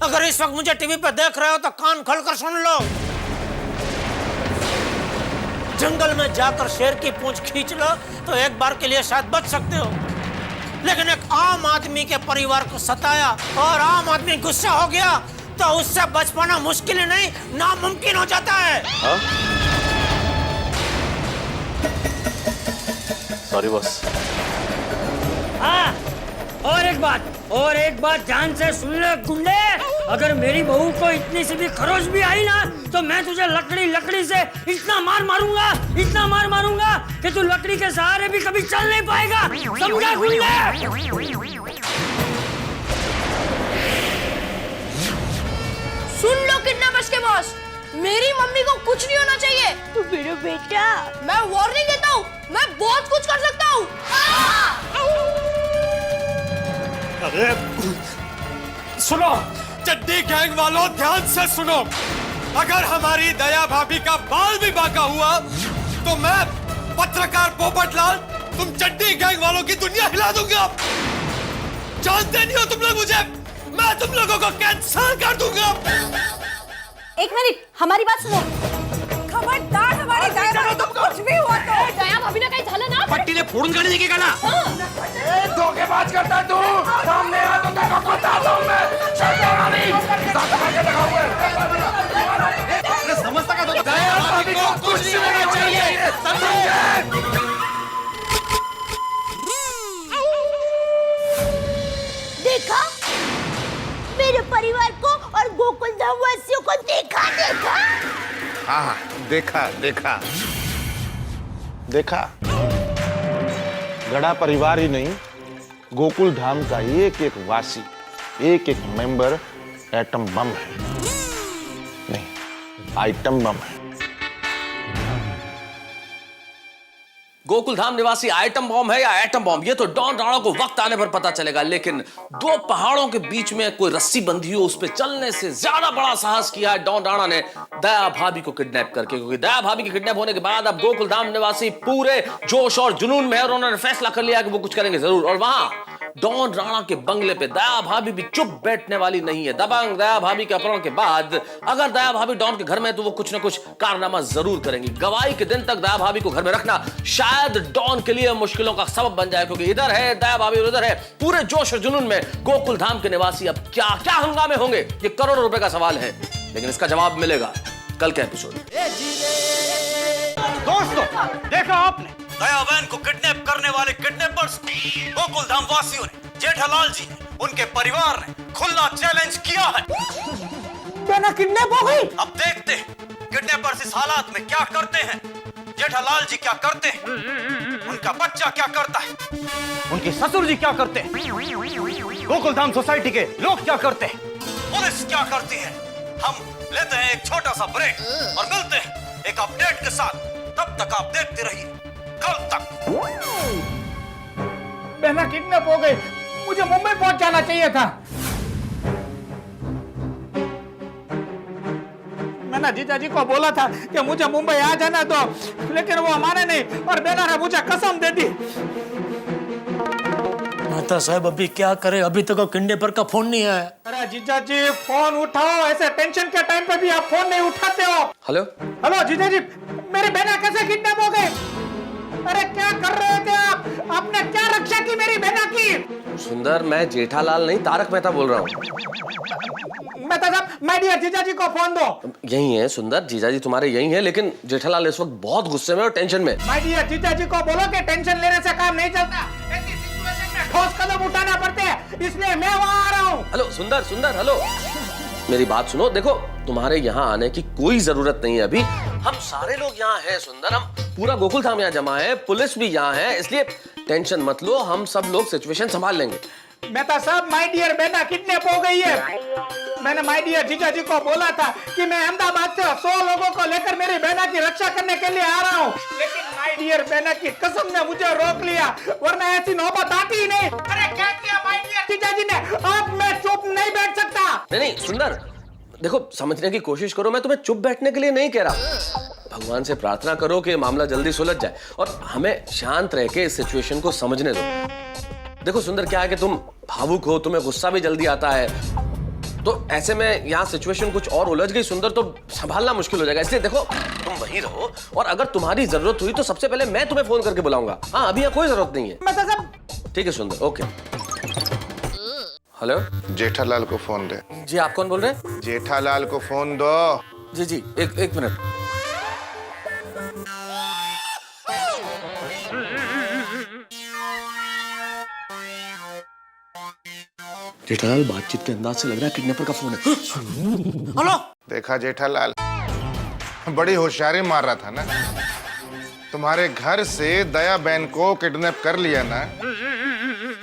अगर इस वक्त मुझे टीवी पे देख रहे हो तो कान खोलकर सुन लो। जंगल में जाकर शेर की पूंछ खींच लो तो एक बार के लिए शायद बच सकते हो, लेकिन एक आम आदमी के परिवार को सताया और आम आदमी गुस्सा हो गया तो उससे बच पाना मुश्किल ही नहीं, नामुमकिन हो जाता है। Sorry boss. हाँ, और एक बात ध्यान से सुन ले गुंडे, अगर मेरी बहू को इतनी सी भी खरोच भी आई ना तो मैं तुझे लकड़ी से इतना मार मारूंगा कि तू लकड़ी के सहारे भी कभी चल नहीं पाएगा। समझा गुंडे? सुन लो किडनैपर्स के बॉस, मेरी मम्मी को कुछ नहीं होना चाहिए। तू मेरा बेटा, मैं वार्निंग देता हूँ, मैं बहुत कुछ कर सकता हूँ। अरे सुनो चड्डी गैंग वालों, ध्यान से सुनो। अगर हमारी दया भाभी का बाल भी बांका हुआ तो मैं पत्रकार पोपटलाल तुम चड्डी गैंग वालों की दुनिया हिला दूंगा। जानते नहीं हो तुम लोग मुझे, मैं तुम लोगों को कैंसल कर दूंगा। एक मिनट, हमारी बात सुनो। खबरदार, हमारी दया भाभी को कुछ भी हुआ तो दया भाभी ने कहीं झालं ना पट्टी ने फोड़ून काढली देखेगा ना। धोखेबाज करता है तू, सामने आ तो तेरे को बताता हूं मैं। समझता का दया भाभी को कुछ नहीं होना चाहिए, समझे? देखा मेरे परिवार को और गोकुलधाम वासियों को देखा। हाँ देखा। देखा, गड़ा परिवार ही नहीं, गोकुल धाम का एक एक वासी, एक एक मेंबर एटम बम है। नहीं, आइटम बम है। गोकुल धाम निवासी आइटम बॉम्ब है या एटम बॉम्ब, ये तो डॉन राणा को वक्त आने पर पता चलेगा। लेकिन दो पहाड़ों के बीच में कोई रस्सी बंधी हो, उस पे चलने से ज्यादा बड़ा साहस किया है डॉन राणा ने दया भाभी को किडनैप करके। क्योंकि दया भाभी के किडनैप होने के बाद अब गोकुल धाम निवासी पूरे जोश और जुनून में है और उन्होंने फैसला कर लिया कि वो कुछ करेंगे जरूर। और वहां डॉन राणा के बंगले पे दया भाभी भी चुप बैठने वाली नहीं है। दबंग दया भाभी के अपहरण के बाद अगर दया भाभी डॉन के घर में है तो वो कुछ ना कुछ कारनामा जरूर करेंगी। गवाही के दिन तक दया भाभी को घर में रखना शायद डॉन के लिए मुश्किलों का सबब बन जाए, क्योंकि इधर है दया भाभी और उधर है पूरे जोश और जुनून में गोकुल धाम के निवासी। अब क्या क्या हंगामे होंगे, ये करोड़ों रुपए का सवाल है, लेकिन इसका जवाब मिलेगा कल के एपिसोड में। दोस्तों, देखा आपने दया बहन को किडनैप करने वाले किडनैपर्स गोकुल धाम वासियों ने, जेठालाल जी ने, उनके परिवार ने खुला चैलेंज किया है। बेना किडनैप हो गई। अब देखते हैं किडनैपर्स इस हालात में क्या करते हैं। जेठालाल जी क्या करते हैं, उनका बच्चा क्या करता है, उनके ससुर जी क्या करते हैं, गोकुल धाम सोसाइटी के लोग क्या करते हैं, पुलिस क्या करती है। हम लेते हैं एक छोटा सा ब्रेक और मिलते हैं एक अपडेट के साथ। तब तक आप देखते रहिए कल तक। बहना किडनैप हो गई, मुझे मुंबई पहुंच जाना चाहिए था। मैंने जीजा जी को बोला था कि मुझे मुंबई आ जाना तो, लेकिन वो माने नहीं और बेना ने मुझे कसम दे दी। माता साहब अभी क्या करे, अभी तक किडनैपर का फोन नहीं आया। अरे जीजा जी फोन उठाओ, ऐसे टेंशन के टाइम पे भी आप फोन नहीं उठाते हो। हेलो हेलो जीजा जी, मेरी बहना कैसे किडनैप हो गई? अरे क्या कर रहे थे आप? आपने क्या रक्षा की मेरी बहना की? सुंदर, मैं जेठालाल नहीं तारक मेहता बोल रहा हूँ। मेहता साहब, माय डियर जीजा जी को फोन दो। यही है सुंदर, जीजा जी तुम्हारे यही है, लेकिन जेठालाल इस वक्त बहुत गुस्से में और टेंशन में। माय डियर जीजा जी को बोलो कि टेंशन लेने से काम नहीं चलता, ऐसी सिचुएशन में ठोस कदम उठाना पड़ते हैं, इसलिए मैं वहाँ आ रहा हूँ। हेलो सुंदर, सुंदर हेलो, मेरी बात सुनो। देखो, तुम्हारे यहाँ आने की कोई जरूरत नहीं है अभी। हम सारे लोग यहाँ हैं सुंदर, हम पूरा गोकुल धाम यहाँ जमा है, पुलिस भी यहाँ है, इसलिए टेंशन मत लो, हम सब लोग सिचुएशन संभाल लेंगे। मेहता साहब, माय डियर बहना किडनैप हो गई है। मैंने माय डियर जीजा जी को बोला था कि मैं अहमदाबाद से 100 लोगों को लेकर मेरी बहना की रक्षा करने के लिए आ रहा हूँ, लेकिन माय डियर बहना की कसम ने मुझे रोक लिया, वरना ऐसी नौबत आती ही नहीं। अरे क्या किया माय डियर जीजा जी ने? अब मैं चुप नहीं बैठ सकता। नहीं सुंदर, देखो समझने की कोशिश करो, मैं तुम्हें चुप बैठने के लिए नहीं कह रहा। भगवान से प्रार्थना करो कि मामला जल्दी सुलझ जाए और हमें शांत रह के इस सिचुएशन को समझने दो। देखो सुंदर, क्या है कि तुम भावुक हो, तुम्हें गुस्सा भी जल्दी आता है, तो ऐसे में यहाँ सिचुएशन कुछ और उलझ गई सुंदर तो संभालना मुश्किल हो जाएगा। इसलिए देखो, तुम वहीं रहो और अगर तुम्हारी जरूरत हुई तो सबसे पहले मैं तुम्हें फोन करके बुलाऊंगा। हाँ, अभी यहाँ कोई जरूरत नहीं है। ठीक है सुंदर, ओके। हेलो, जेठालाल को फोन दे। जी, आप कौन बोल रहे हैं? जेठालाल को फोन दो। जी जी, एक मिनट। जेठालाल, बातचीत के अंदाज से लग रहा है किडनैपर का फोन है। हेलो, देखा जेठालाल, बड़ी होशियारी मार रहा था ना। तुम्हारे घर से दया बहन को किडनैप कर लिया ना।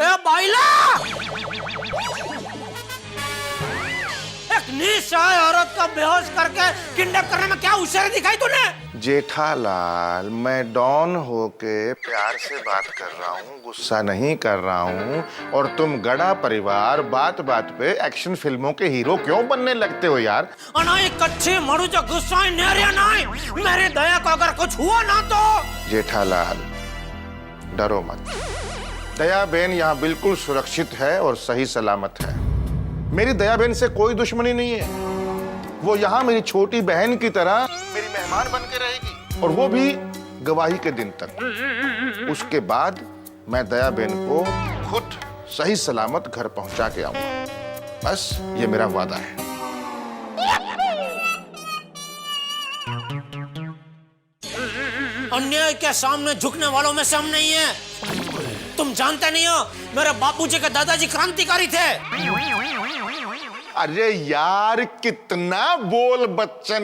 ए बाइला, एक निसहाय औरत का बेहोश करके किडनैप करने में क्या होशियारी दिखाई तूने? जेठालाल, मैं डॉन होके प्यार से बात कर रहा हूँ, गुस्सा नहीं कर रहा हूँ, और तुम गड़ा परिवार बात बात पे एक्शन फिल्मों के हीरो क्यों बनने लगते हो यार? अनाई कच्ची मरु जो गुस्सा नेरिया नहीं, मेरी दया को अगर कुछ हुआ ना तो। जेठालाल, डरो मत, दया बहन यहाँ बिल्कुल सुरक्षित है और सही सलामत है। मेरी दया बहन से कोई दुश्मनी नहीं है, वो यहाँ मेरी छोटी बहन की तरह मेरी मेहमान बन के रहेगी, और वो भी गवाही के दिन तक। उसके बाद मैं दया बहन को खुद सही सलामत घर पहुंचा के आऊंगा। बस ये मेरा वादा है। अन्याय के सामने झुकने वालों में से हम नहीं है। तुम जानते नहीं हो, मेरे बापूजी के दादाजी क्रांतिकारी थे। अरे यार, कितना बोल बच्चन।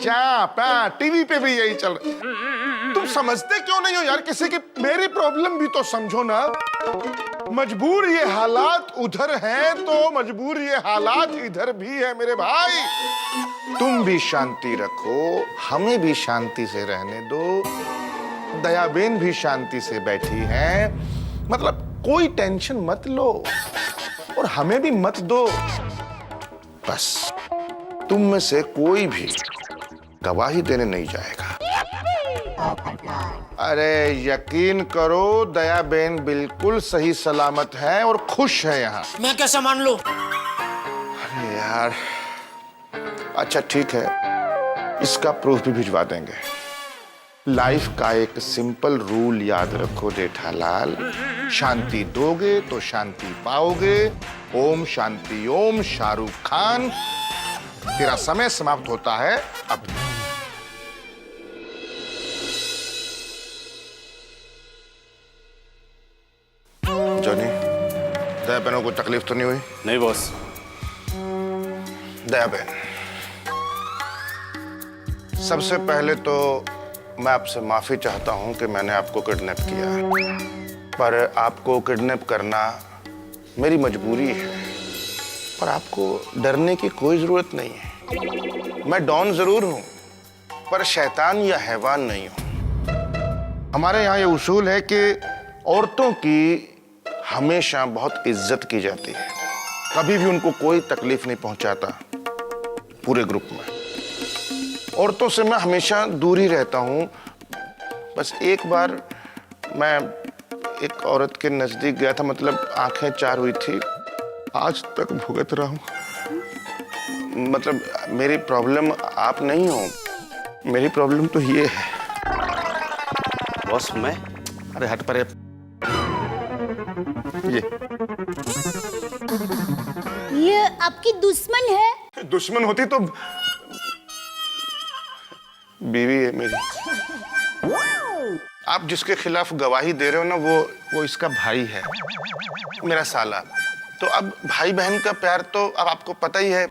चाप, टीवी पे भी यही चल रहा। तुम समझते क्यों नहीं हो यार किसी की? मेरी प्रॉब्लम भी तो समझो ना। मजबूर ये हालात उधर हैं तो मजबूर ये हालात इधर भी है मेरे भाई। तुम भी शांति रखो, हमें भी शांति से रहने दो। दयाबेन भी शांति से बैठी हैं, मतलब कोई टेंशन मत लो और हमें भी मत दो। बस तुम में से कोई भी गवाही देने नहीं जाएगा। अरे यकीन करो, दयाबेन बिल्कुल सही सलामत है और खुश है यहाँ। मैं कैसे मान लूं? अरे यार, अच्छा ठीक है, इसका प्रूफ भी भिजवा देंगे। लाइफ का एक सिंपल रूल याद रखो जेठालाल, शांति दोगे तो शांति पाओगे। ओम शांति ओम। शाहरुख खान, तेरा समय समाप्त होता है अब। जॉनी, दयाबेन को तकलीफ तो नहीं हुई? नहीं बॉस। दयाबेन, सबसे पहले तो मैं आपसे माफी चाहता हूं कि मैंने आपको किडनैप किया, पर आपको किडनैप करना मेरी मजबूरी है। पर आपको डरने की कोई जरूरत नहीं है। मैं डॉन जरूर हूं, पर शैतान या हैवान नहीं हूं। हमारे यहाँ ये उसूल है कि औरतों की हमेशा बहुत इज्जत की जाती है, कभी भी उनको कोई तकलीफ नहीं पहुंचाता। पूरे ग्रुप में औरतों से मैं हमेशा दूर ही रहता हूं। बस एक बार मैं एक औरत के नजदीक गया था, मतलब आंखें चार हुई थी, आज तक भुगत रहा हूं। मतलब मेरी प्रॉब्लम आप नहीं हो, मेरी प्रॉब्लम तो ये है। बॉस मैं? अरे हट परे। ये आपकी दुश्मन है? दुश्मन होती तो बीवी है मेरी। आप जिसके खिलाफ गवाही दे रहे हो ना, वो इसका भाई है, मेरा साला। तो अब भाई बहन का प्यार तो अब आपको पता ही है,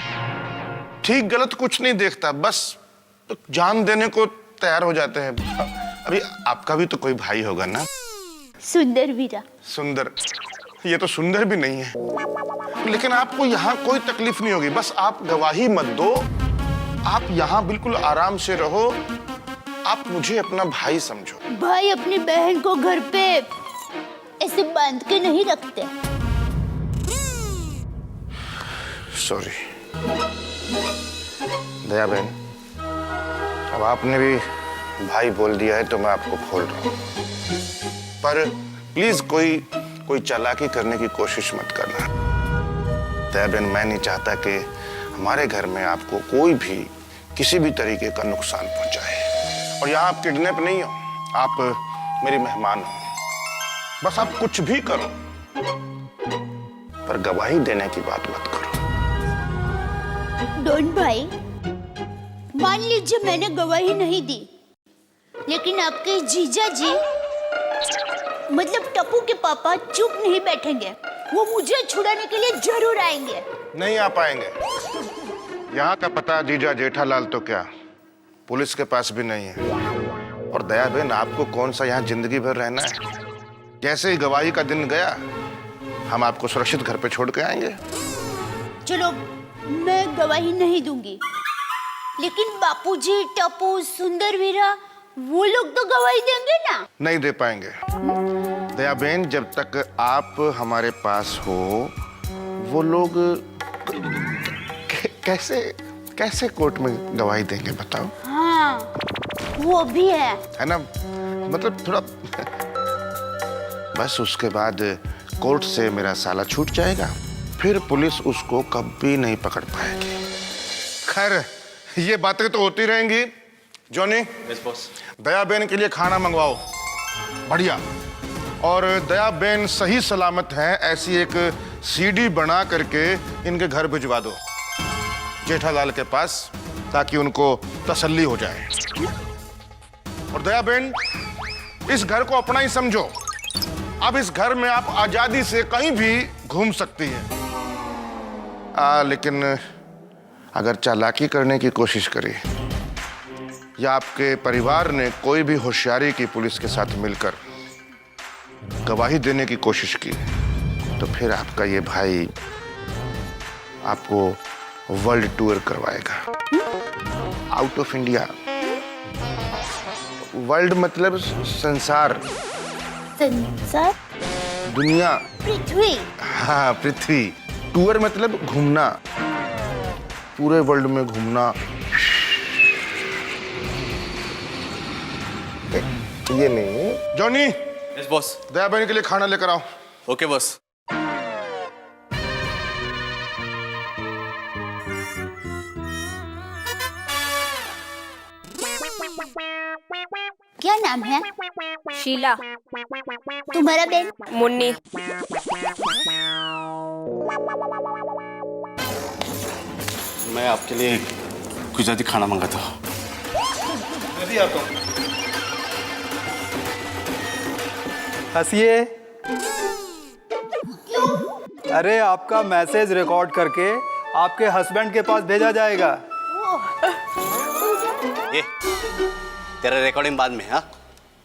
ठीक गलत कुछ नहीं देखता, बस तो जान देने को तैयार हो जाते हैं। अभी आपका भी तो कोई भाई होगा ना? सुंदर वीरा। सुंदर? ये तो सुंदर भी नहीं है। लेकिन आपको यहाँ कोई तकलीफ नहीं होगी, बस आप गवाही मत दो। आप यहाँ बिल्कुल आराम से रहो। आप मुझे अपना भाई समझो। भाई अपनी बहन को घर पे ऐसे बांध के नहीं रखते। सॉरी दयाबेन, अब आपने भी भाई बोल दिया है तो मैं आपको खोल रहा हूँ, पर प्लीज कोई चालाकी करने की कोशिश मत करना। दयाबेन, मैं नहीं चाहता कि हमारे घर में आपको कोई भी किसी भी तरीके का नुकसान पहुंचाए। और यहाँ आप किडनैप नहीं हो, आप मेरी मेहमान हो। बस आप कुछ भी करो, पर गवाही देने की बात मत करो। डॉन भाई, मान लीजिए मैंने गवाही नहीं दी, लेकिन आपके जीजा जी मतलब टप्पू के पापा चुप नहीं बैठेंगे। वो मुझे छुड़ाने के लिए जरूर आएंगे। नहीं आ पाएंगे। यहाँ का पता जीजा जेठालाल तो क्या, पुलिस के पास भी नहीं है। और दयाबेन, आपको कौन सा यहाँ जिंदगी भर रहना है? जैसे ही गवाही का दिन गया, हम आपको सुरक्षित घर पे छोड़ के आएंगे। चलो, मैं गवाही नहीं दूंगी, लेकिन बापूजी, टप्पू, सुंदर वीरा, वो लोग तो गवाही देंगे ना? नहीं दे पाएंगे। दयाबेन, जब तक आप हमारे पास हो, वो लोग कैसे कोर्ट में गवाही देंगे बताओ? हाँ, वो भी है ना? मतलब थोड़ा बस उसके बाद कोर्ट से मेरा साला छूट जाएगा, फिर पुलिस उसको कभी नहीं पकड़ पाएगी। खैर, ये बातें तो होती रहेंगी। Johnny, yes boss. दयाबेन के लिए खाना मंगवाओ, बढ़िया। और दयाबेन सही सलामत हैं ऐसी एक सीडी बना करके इनके घर भिजवा दो, जेठालाल के पास, ताकि उनको तसल्ली हो जाए। और दयाबेन, इस घर को अपना ही समझो। अब इस घर में आप आजादी से कहीं भी घूम सकती हैं। लेकिन अगर चालाकी करने की कोशिश करी या आपके परिवार ने कोई भी होशियारी की पुलिस के साथ मिलकर गवाही देने की कोशिश की तो फिर आपका ये भाई आपको वर्ल्ड टूर करवाएगा आउट ऑफ इंडिया। वर्ल्ड मतलब संसार, संसार, दुनिया, पृथ्वी। हाँ पृथ्वी। टूर मतलब घूमना, पूरे वर्ल्ड में घूमना। ये नहीं जॉनी। Yes boss. दया बहन के लिए खाना लेकर आओ। Okay boss. क्या नाम है? शीला। तुम्हारा बेन? मुन्नी। मैं आपके लिए गुजराती खाना मंगाता हूँ। मैं भी आता हूँ। हंसिए। अरे आपका मैसेज रिकॉर्ड करके आपके हस्बैंड के पास भेजा जाएगा। ये तेरा रिकॉर्डिंग बाद में। हाँ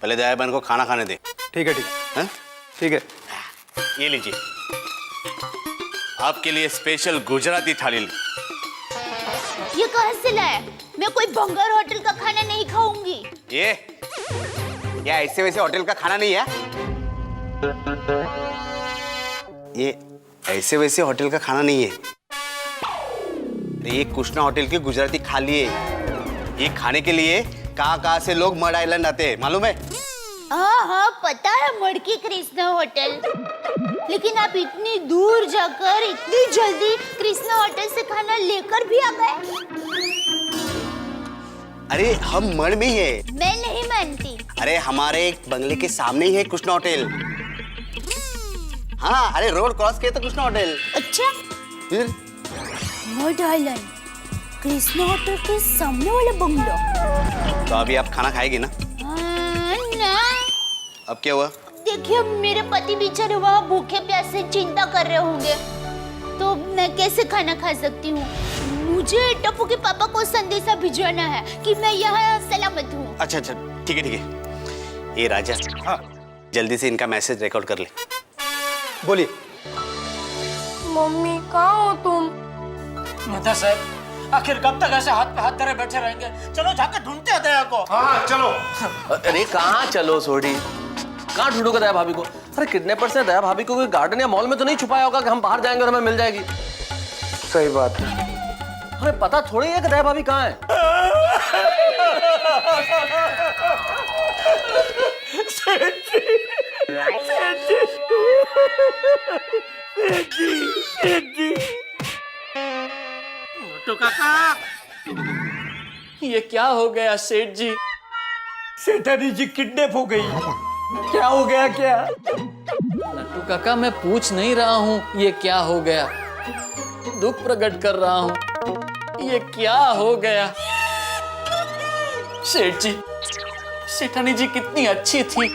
पहले दया बहन को खाना खाने दे। ठीक है ठीक है। हाँ? ठीक है। ये लीजिए आपके लिए स्पेशल गुजराती थाली। ये कहाँ से लाया? मैं कोई बंगाल होटल का खाना नहीं खाऊंगी। ये क्या ऐसे वैसे होटल का खाना नहीं है? ये ऐसे वैसे होटल का खाना नहीं है। ये कृष्णा होटल की गुजराती थाली है। ये खाने के लिए कहाँ से लोग मड आइलैंड आते हैं मालूम है? हाँ पता है, मड़की कृष्णा होटल। लेकिन आप इतनी दूर जाकर इतनी जल्दी कृष्णा होटल से खाना लेकर भी आ गए। अरे हम मड़ में ही है। मैं नहीं मानती। अरे हमारे एक बंगले के सामने ही है कृष्णा होटल। हाँ अरे रोड क्रॉस किया तो कृष्णा होटल। अच्छा फिर मड आइलैंड कृष्णा होटल के सामने वाला बंगला। तो अभी आप खाना खाएगी ना? ना। अब क्या हुआ? देखिए मेरे पति बेचारे वहाँ भूखे प्यासे चिंता कर रहे होंगे, तो मैं कैसे खाना खा सकती हूँ? मुझे टप्पू के पापा को संदेशा भिजवाना है कि मैं यहाँ सलामत हूँ। अच्छा अच्छा ठीक है ठीक है। ये राजा, हाँ जल्दी से इनका मैसेज रिकॉर्ड कर ले। बोलिए। मम्मी कहाँ हो तुम? मेहता साहब आखिर कब तक ऐसे हाथ पे हाथ धरे बैठे रहेंगे? चलो जाकर ढूंढते हैं दया को। हाँ चलो। अरे कहाँ चलो सोडी? कहाँ ढूंढोगे दया भाभी को? अरे किडनैपर्स ने दया भाभी को कोई गार्डन या मॉल में तो नहीं छुपाया होगा कि हम बाहर जाएंगे और हमें मिल जाएगी? सही बात है। हमें पता थोड़ी है कि दया भाभी कहाँ है। तो काका ये क्या हो गया सेठ जी? सेठानी जी किडनैप हो गई। क्या हो गया? क्या नट्टू काका मैं पूछ नहीं रहा हूँ ये क्या हो गया, दुख प्रकट कर रहा हूँ ये क्या हो गया। सेठ जी, सेठानी जी कितनी अच्छी थी,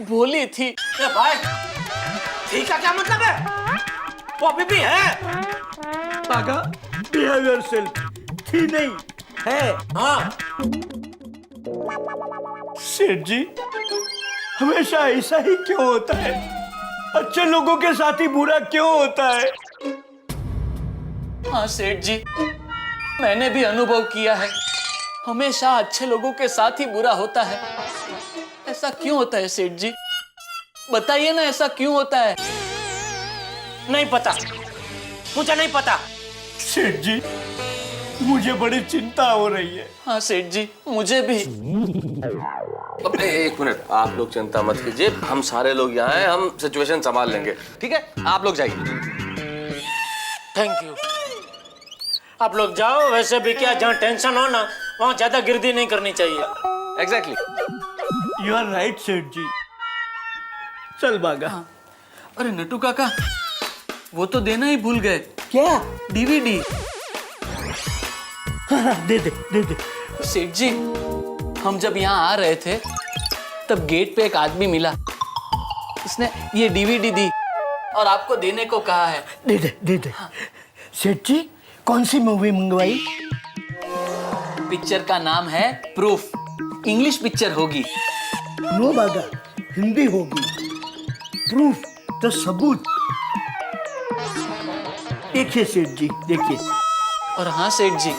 भोली थी। भाई ठीक है क्या मतलब है? वो अभी भी है। काका बिहेव योरसेल्फ। थी नहीं है। हाँ सेठ जी हमेशा ऐसा ही क्यों होता है? अच्छे लोगों के साथ ही बुरा क्यों होता है? हाँ सेठ जी, मैंने भी अनुभव किया है, हमेशा अच्छे लोगों के साथ ही बुरा होता है। ऐसा क्यों होता है सेठ जी? बताइए ना ऐसा क्यों होता है? नहीं पता, मुझे नहीं पता। सेठ जी मुझे बड़ी चिंता हो रही है। हाँ सेठ जी मुझे भी। अब एक मिनट, आप लोग चिंता मत कीजिए, हम सारे लोग यहाँ हैं, हम सिचुएशन संभाल लेंगे, ठीक है? आप लोग जाइए। Thank you. आप लोग जाओ। वैसे भी क्या, जहाँ टेंशन हो ना वहाँ ज्यादा गिरदी नहीं करनी चाहिए। एग्जैक्टली। यू आर राइट सेठ जी। चल भागा। हाँ। अरे नट्टू काका वो तो देना ही भूल गए। क्या? डीवीडी। हाँ, दे दे दे दे। सेठ जी हम जब यहाँ आ रहे थे तब गेट पे एक आदमी मिला, उसने ये डीवीडी दी और आपको देने को कहा है। दे दे दे दे। सेठ जी कौन सी मूवी मंगवाई? पिक्चर का नाम है प्रूफ। इंग्लिश पिक्चर होगी। नो बागा, हिंदी होगी। प्रूफ तो सबूत। देखिए सेठ जी, देखिए। और हाँ सेठ जी,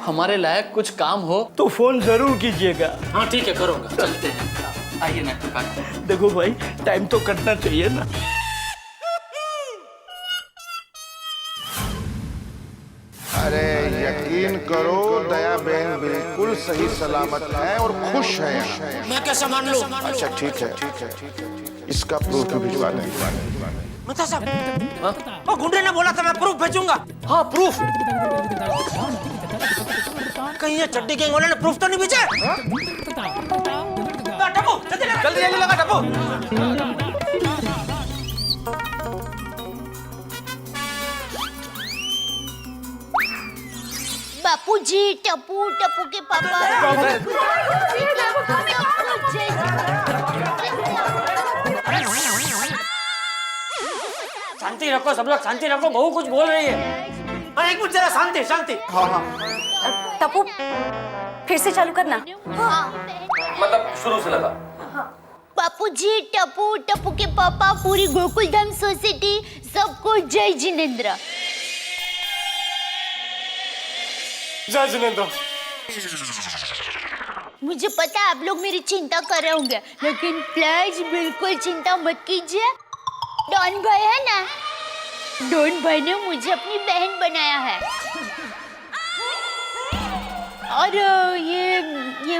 हमारे लायक कुछ काम हो तो फोन जरूर कीजिएगा। हाँ ठीक है, करूँगा। चलते हैं, आइए ना काका। देखो भाई, टाइम तो कटना चाहिए ना। अरे यकीन करो, दया बहन बिल्कुल सही सलामत है और खुश है यहाँ। मैं कैसे मान लूं? अच्छा ठीक है, इसका प्रूफ भी भिजवा देंगे। मता साहब, वो गुंडे ने बोला था मैं प्रूफ भेजूंगा। हाँ प्रूफ। कहीं ये चड्डी गैंग वाले ने प्रूफ तो नहीं भेजा? टप्पू जल्दी लगा टप्पू। बापूजी, टप्पू, टप्पू के पापा। शांति रखो सब लोग, शांति रखो। बहू कुछ बोल रही है। एक मिनट जरा शांति शांति। टप्पू, फिर से चालू करना। मतलब शुरू से लगा। बापूजी, टप्पू, टप्पू के पापा, पूरी गोकुलधाम सोसाइटी, सबको जय जिनेंद्र। जय जिनेंद्र। मुझे पता है आप लोग मेरी चिंता कर रहे होंगे, लेकिन प्लीज बिल्कुल चिंता मत कीजिए। डॉन भाई है ना, डॉन भाई ने मुझे अपनी बहन बनाया है। और ये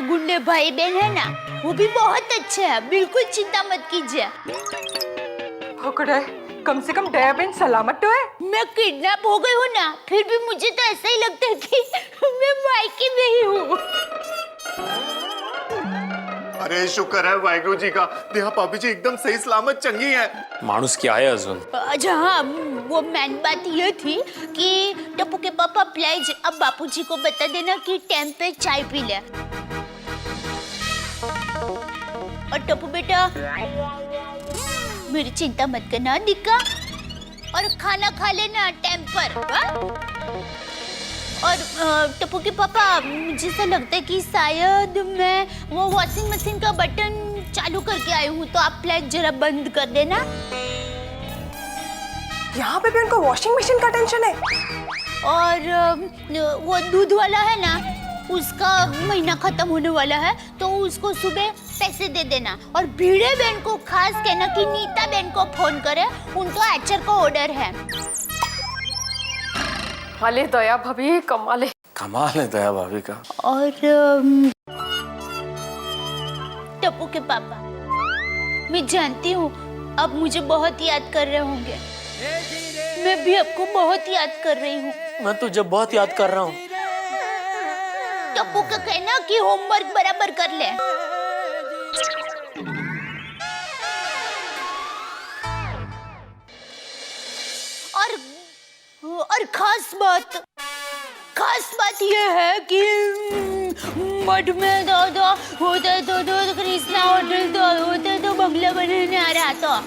गुंडे भाई बहन है ना, वो भी बहुत अच्छे हैं। बिल्कुल चिंता मत कीजिए। कम से कम दया बहन सलामत तो है। मैं किडनैप हो गई हूँ ना, फिर भी मुझे तो ऐसा ही लगता है कि मैं मायके में ही हूँ। अरे शुक्र है वाहिगुरु जी का, देहा भाभी जी एकदम सही सलामत चंगी है। माणूस क्या है अजून? अच्छा हाँ, वो मेन बात ये थी कि टप्पू के पापा प्लीज अब बापूजी को बता देना कि टाइम पे चाय पी ले। और टप्पू बेटा, मेरी चिंता मत करना दिक्का, और खाना खा लेना टाइम पर। और टप्पू के पापा, मुझे ऐसा लगता है कि शायद मैं वो वॉशिंग मशीन का बटन चालू करके आई हूँ, तो आप प्लीज जरा बंद कर देना। यहाँ पे भी उनको वॉशिंग मशीन का टेंशन है। और वो दूध वाला है ना, उसका महीना खत्म होने वाला है, तो उसको सुबह पैसे दे देना। और भीड़े बहन को खास कहना कि नीता बहन को फोन करे, उनको एचर का ऑर्डर है। अरे दया भाभी कमाल है। कमाल है दया भाभी का। और टप्पू के पापा, मैं जानती हूँ अब मुझे बहुत याद कर रहे होंगे। मैं भी आपको बहुत याद कर रही हूँ। मैं तुझे बहुत याद कर रहा हूँ। टप्पू का कहना कि होमवर्क बराबर कर ले। और खास बात यह है कि मठ में दादा होते तो कृष्णा होटल तो होते तो बंगला बनाने आ रहा था।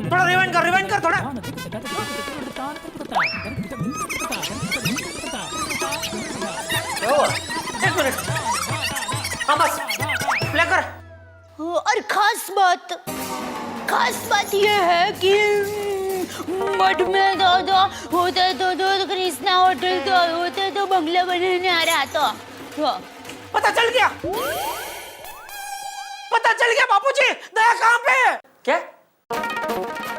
थोड़ा रिवाइंड कर थोड़ा। एक मिनट, हाँ बस प्ले कर। और खास बात यह है कि मठ में दादा होते तो कृष्णा होटल तो होते तो बंगला बनाने आ रहा था। पता चल गया बापूजी, दया कहाँ पे है? क्या?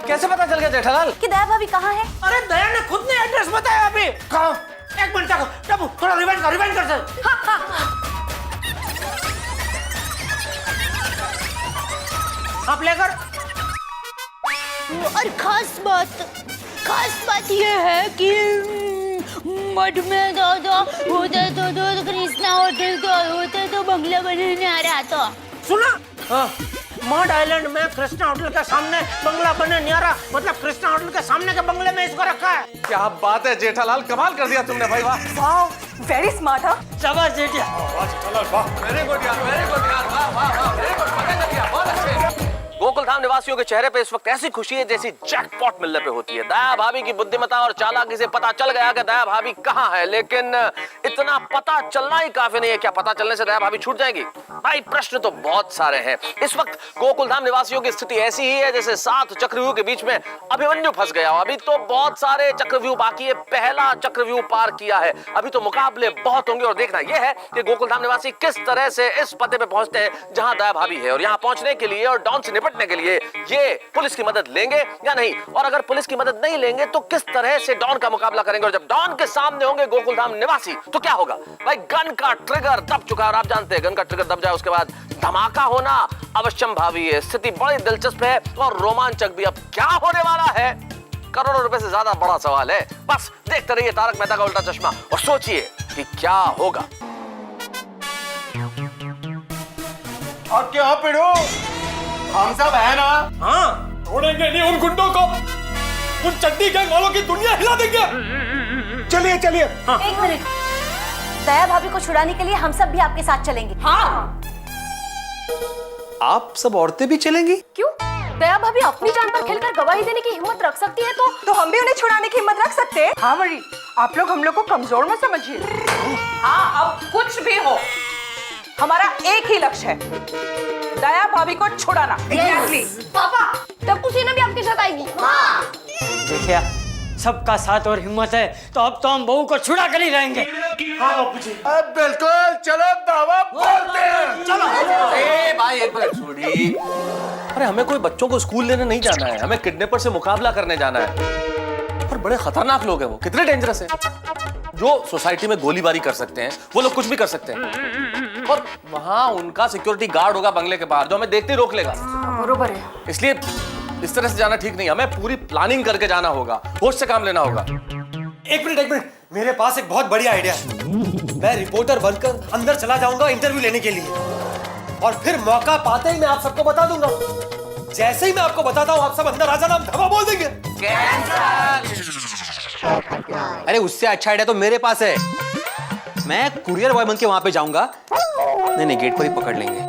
कैसे पता चल गया जेठालाल कि दया भाभी कहाँ है? अरे दया ने खुद ने एड्रेस बताया अभी। कहाँ? एक मिनट टप्पू, थोड़ा रिवाइंड कर सर। आप लेकर। और खास बात यह है कि मठ में दादा होते तो कृष्णा होटल तो होते तो बंगला बनाने आ रहा था। सुना? हाँ। मड आइलैंड में कृष्णा होटल के सामने बंगला बने नहीं आ रहा, मतलब कृष्णा होटल के सामने के बंगले में इसको रखा है। क्या बात है जेठालाल, कमाल कर दिया तुमने भाई। वाह, वेरी स्मार्ट। हाँ शाबाश जेठिया, वेरी गुड यार, वेरी गुड यार, वाह, वेरी गुड, बहुत अच्छे। गोकुलधाम निवासियों के चेहरे पे इस वक्त ऐसी खुशी है जैसी जैकपॉट मिलने पे होती है। दया भाभी की बुद्धिमत्ता और चालाकी से पता चल गया कि दया भाभी कहाँ है, लेकिन इतना पता चलना ही काफी नहीं है। क्या पता चलने से दया भाभी छूट जाएगी? भाई प्रश्न तो बहुत सारे हैं। इस वक्त गोकुलधाम निवासियों की स्थिति ऐसी ही है जैसे 7 चक्रव्यूह के बीच में अभिमन्यु फंस गया हो। अभी तो बहुत सारे चक्रव्यूह बाकी है, पहला चक्रव्यूह पार किया है, अभी तो मुकाबले बहुत होंगे। और देखना यह है कि गोकुलधाम निवासी किस तरह से इस पते पे पहुंचते हैं जहां दया भाभी है, और यहां पहुंचने के लिए और डॉन से निपटने के लिए ये पुलिस की मदद लेंगे या नहीं, और अगर पुलिस की मदद नहीं लेंगे तो किस तरह से डॉन का मुकाबला करेंगे। और जब डॉन के सामने होंगे गोकुलधाम निवासी तो क्या होगा? भाई गन का ट्रिगर दब चुका है और आप जानते हैं गन का ट्रिगर दब जाए उसके बाद धमाका होना अवश्यम भावी है। स्थिति बड़ी दिलचस्प है और रोमांचक भी। अब क्या होने वाला है, करोड़ों रुपए से ज्यादा बड़ा सवाल है। बस देखते रहिए तारक मेहता का उल्टा चश्मा और सोचिए कि क्या होगा। और क्यों पिड़ू, हम सब है ना? हाँ, छोड़ेंगे नहीं उन गुंडों को, उन चड्डी गैंग वालों की दुनिया हिला देंगे। चलिए चलिए। हाँ। एक मिनट, दया भाभी को छुड़ाने के लिए हम सब भी आपके साथ चलेंगे। हाँ। आप सब औरतें भी चलेंगी? क्यों? दया भाभी अपनी जान पर खेलकर गवाही देने की हिम्मत रख सकती है तो हम भी उन्हें छुड़ाने की हिम्मत रख सकते हैं। हाँ मरी, आप लोग हम लोग को कमजोर मत समझिए। हाँ, अब कुछ भी हो हमारा एक ही लक्ष्य है, दया भाभी को छुड़ाना। पापा, टप्पू सेना भी आपके साथ आएगी। हाँ। देखिए, सबका साथ और हिम्मत है तो अब तो हम बहू को छुड़ा कर ही रहेंगे। हाँ बापू जी। बिल्कुल, चलो दावा बोलते हैं। चलो। ए भाई एक मिनट छोड़ी। अरे हमें कोई बच्चों को स्कूल लेने नहीं जाना है, हमें किडनैपर से मुकाबला करने जाना है। पर बड़े खतरनाक लोग हैं वो, कितने डेंजरस हैं। जो सोसाइटी में गोलीबारी कर सकते हैं वो लोग कुछ भी कर सकते हैं। और वहां उनका सिक्योरिटी गार्ड होगा बंगले के बाहर जो हमें देखते ही रोक लेगा। बरोबर है। इसलिए इस तरह से जाना ठीक नहीं, हमें पूरी प्लानिंग करके जाना होगा, होश से काम लेना होगा। एक मिनट, मेरे पास एक बहुत बढ़िया आइडिया है। मैं रिपोर्टर बनकर अंदर चला जाऊंगा इंटरव्यू लेने के लिए, और फिर मौका पाते ही मैं आप सबको बता दूंगा। जैसे ही मैं आपको बताता हूँ आप सब अंदर आ जाना, हम धमा बोल देंगे। अरे उससे अच्छा आइडिया तो मेरे पास है। मैं कुरियर बॉय बन के वहां पे जाऊंगा। नहीं, गेट पर ही पकड़ लेंगे।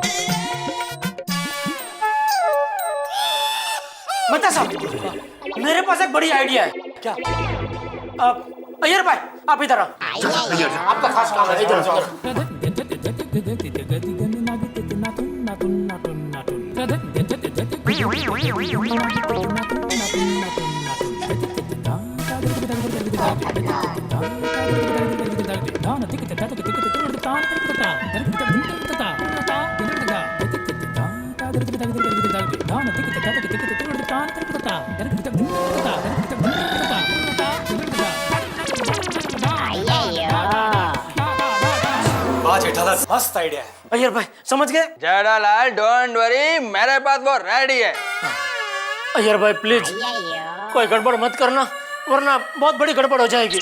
मता साहब, मेरे पास एक बड़ी आइडिया है। क्या? अय्यर भाई, आप इधर आओ। आपका खास काम है, इधर आओ। मस्त आइडिया है। अय्यर भाई समझ गए? जेठालाल डोंट वरी, मेरे पास वो रेडी है। अय्यर भाई प्लीज कोई गड़बड़ मत करना, वरना बहुत बड़ी गड़बड़ हो जाएगी।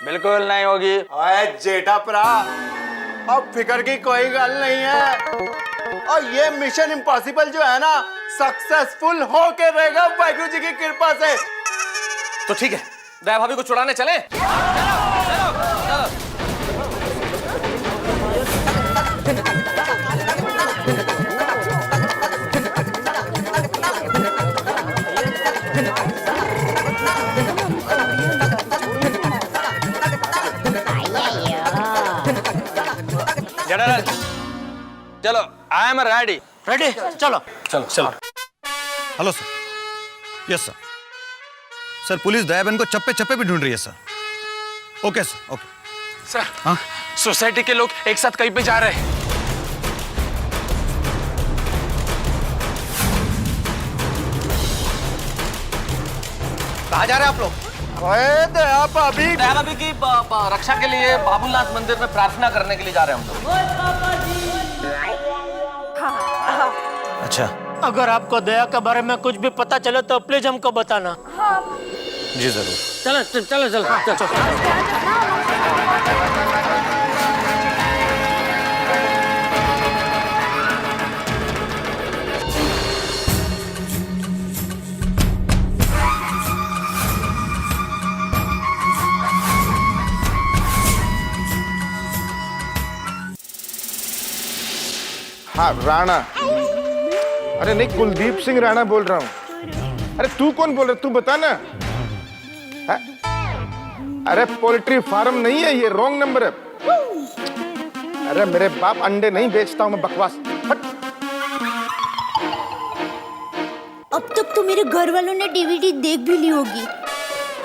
बिल्कुल नहीं होगी। अरे जेठा प्रा, अब फिक्र की कोई गल नहीं है, और ये मिशन इम्पॉसिबल जो है ना सक्सेसफुल होके रहेगा वाहिगुरु जी की कृपा से। तो ठीक है, दया भाभी को छुड़ाने चले। चलो, आई एम रेडी। रेडी? चलो चलो चलो। Hello sir. Yes sir. Sir police Daya बहन को चप्पे चप्पे भी ढूंढ रही है sir. Okay sir, okay sir. हाँ? सोसाइटी के लोग एक साथ कहीं पे जा रहे हैं। कहाँ जा रहे हैं आप लोग? दया भाभी की रक्षा के लिए बाबूनाथ मंदिर में प्रार्थना करने के लिए जा रहे हैं हम लोग। अच्छा, अगर आपको दया के बारे में कुछ भी पता चले तो प्लीज हमको बताना। जी जरूर। चलो चलो चलो चलो। हाँ राणा, अरे नहीं, कुलदीप सिंह राणा बोल रहा हूँ। अरे तू कौन बोल रहा, तू बता ना। है? अरे पोल्ट्री फार्म नहीं है ये, रॉन्ग नंबर है। अरे मेरे बाप अंडे नहीं बेचता हूं मैं, बकवास। हट। अब तक तो मेरे घर वालों ने डीवीडी देख भी ली होगी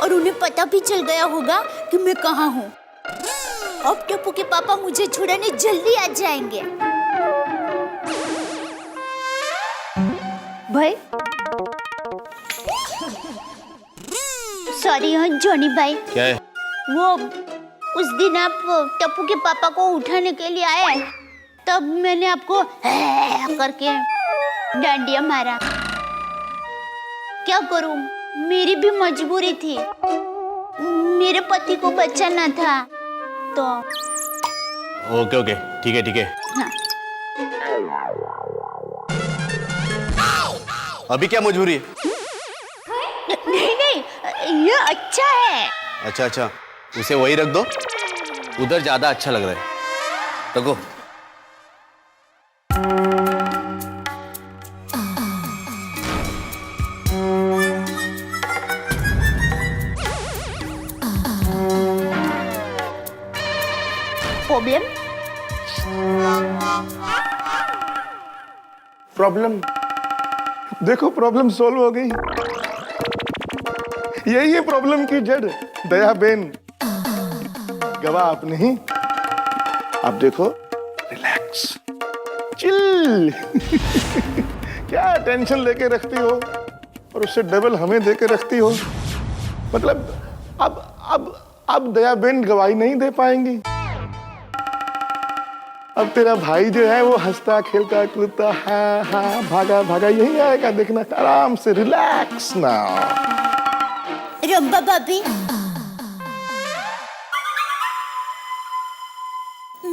और उन्हें पता भी चल गया होगा कि मैं कहाँ हूँ। अब टप्पू के पापा मुझे छुड़ाने जल्दी आ जाएंगे। भाई सॉरी हाँ जॉनी भाई। क्या है? वो उस दिन आप टप्पू के पापा को उठाने के लिए आए, तब मैंने आपको करके डांडिया मारा। क्या करूं, मेरी भी मजबूरी थी, मेरे पति को बचाना था तो। ओके ओके, ठीक है ठीक है। हाँ। अभी क्या मजबूरी है? नहीं नहीं, ये अच्छा है। अच्छा अच्छा, उसे वही रख दो, उधर ज्यादा अच्छा लग रहा है। रखो। प्रॉब्लम? प्रॉब्लम देखो, प्रॉब्लम सॉल्व हो गई। यही है प्रॉब्लम की जड़, दया बेन। गवाह आप नहीं, आप देखो, रिलैक्स, चिल। क्या टेंशन लेके रखती हो और उससे डबल हमें देके रखती हो। मतलब अब दया बेन गवाही नहीं दे पाएंगी। अब तेरा भाई जो है वो हंसता खेलता कूदता हाँ हाँ भागा भागा यही आएगा, देखना आराम से, रिलैक्स ना। रंबा भाभी,